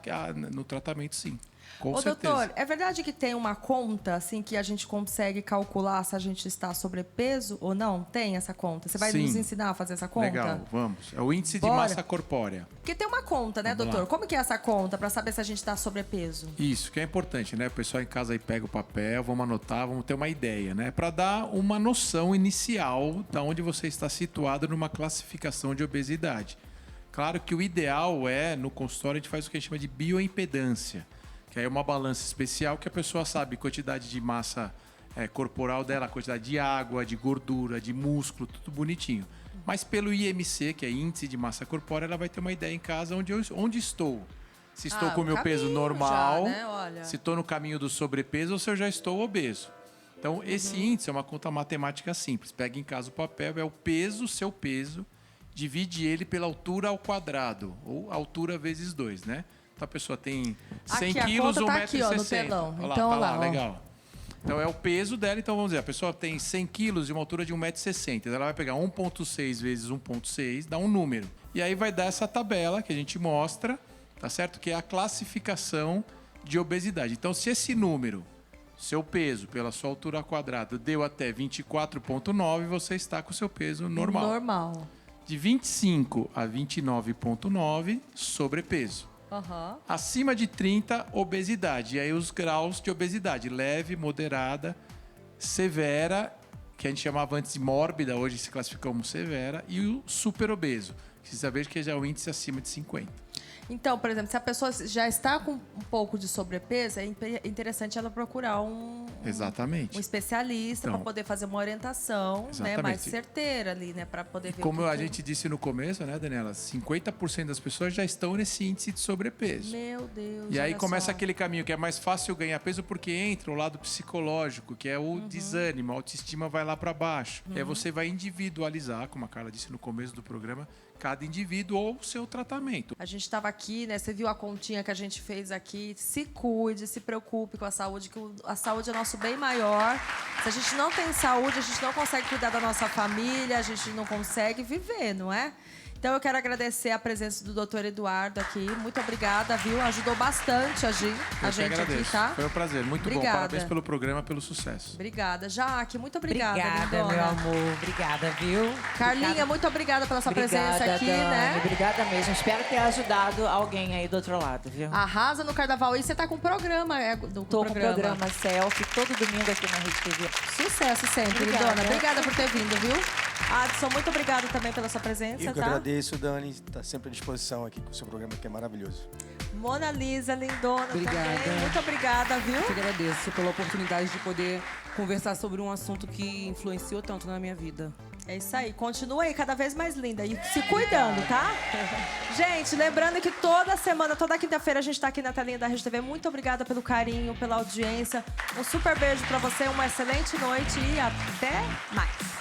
no tratamento, sim. Com Ô, certeza. doutor, é verdade que tem uma conta, assim, que a gente consegue calcular se a gente está sobrepeso ou não? Tem essa conta? Você vai Sim. nos ensinar a fazer essa conta? Legal, vamos. É o índice de Bora. massa corpórea. Porque tem uma conta, né, Vamos doutor? lá. Como que é essa conta para saber se a gente está sobrepeso? Isso, que é importante, né? O pessoal em casa aí pega o papel, vamos anotar, vamos ter uma ideia, né? Para dar uma noção inicial de onde você está situado numa classificação de obesidade. Claro que o ideal é, no consultório, a gente faz o que a gente chama de bioimpedância, que aí é uma balança especial que a pessoa sabe a quantidade de massa corporal dela, a quantidade de água, de gordura, de músculo, tudo bonitinho. Mas pelo IMC, que é Índice de Massa Corpórea, ela vai ter uma ideia em casa onde estou. Se estou com o meu peso normal, já, né? Olha. se estou no caminho do sobrepeso ou se eu já estou obeso. Então, esse índice é uma conta matemática simples. Pega em casa o papel, é o peso, seu peso, divide ele pela altura ao quadrado, ou altura vezes 2, né? Então, a pessoa tem 100 Aqui, a quilos conta ou tá 1,60 aqui, ó, no telão. Olha lá, Então, tá olha lá, ó. legal. Então, é o peso dela. Então, vamos dizer, a pessoa tem 100 quilos e uma altura de 1,60 m. Então, ela vai pegar 1,6 vezes 1,6, dá um número. E aí vai dar essa tabela que a gente mostra, tá certo? Que é a classificação de obesidade. Então, se esse número, seu peso pela sua altura quadrada, deu até 24,9, você está com o seu peso normal. Normal. De 25 a 29,9, sobrepeso. Aham. Acima de 30, obesidade. E aí os graus de obesidade: leve, moderada, severa, que a gente chamava antes de mórbida, hoje se classifica como severa, e o super obeso, que você sabe que já é o índice acima de 50. Então, por exemplo, se a pessoa já está com um pouco de sobrepeso, é interessante ela procurar um especialista Então, para poder fazer uma orientação, né, mais certeira ali, né, para poder ver Como a gente disse no começo, né, Daniela, 50% das pessoas já estão nesse índice de sobrepeso. Meu Deus. E aí olha começa só. aquele caminho que é mais fácil ganhar peso porque entra o lado psicológico, que é o desânimo, a autoestima vai lá para baixo. E aí você vai individualizar, como a Carla disse no começo do programa, cada indivíduo ou o seu tratamento. A gente estava aqui, né? Você viu a continha que a gente fez aqui. Se cuide, se preocupe com a saúde, que a saúde é nosso bem maior. Se a gente não tem saúde, a gente não consegue cuidar da nossa família, a gente não consegue viver, não é? Então eu quero agradecer a presença do Dr. Eduardo aqui. Muito obrigada, viu? Ajudou bastante a gente aqui, tá? Foi um prazer, muito Obrigada. bom. Parabéns pelo programa, pelo sucesso. Obrigada. Jaque, muito obrigada, Obrigada, lindona. meu amor. Obrigada, viu? Carlinha, Obrigada. muito obrigada pela sua presença aqui, Dani. né? Obrigada mesmo. Espero ter ajudado alguém aí do outro lado, viu? Arrasa no carnaval. E você tá com programa, Tô com o programa Selfie todo domingo aqui na Rede TV. Sucesso sempre, Obrigada. lindona. Obrigada por ter vindo, viu? Adson, muito obrigada também pela sua presença, Eu que tá? agradeço, Dani. Está sempre à disposição aqui com o seu programa, que é maravilhoso. Mona Lisa, lindona Obrigada. também. Muito obrigada, viu? Eu que agradeço pela oportunidade de poder conversar sobre um assunto que influenciou tanto na minha vida. É isso aí. Continua aí, cada vez mais linda. E se cuidando, tá? Gente, lembrando que toda semana, toda quinta-feira, a gente tá aqui na telinha da Rede TV. Muito obrigada pelo carinho, pela audiência. Um super beijo pra você, uma excelente noite e até mais.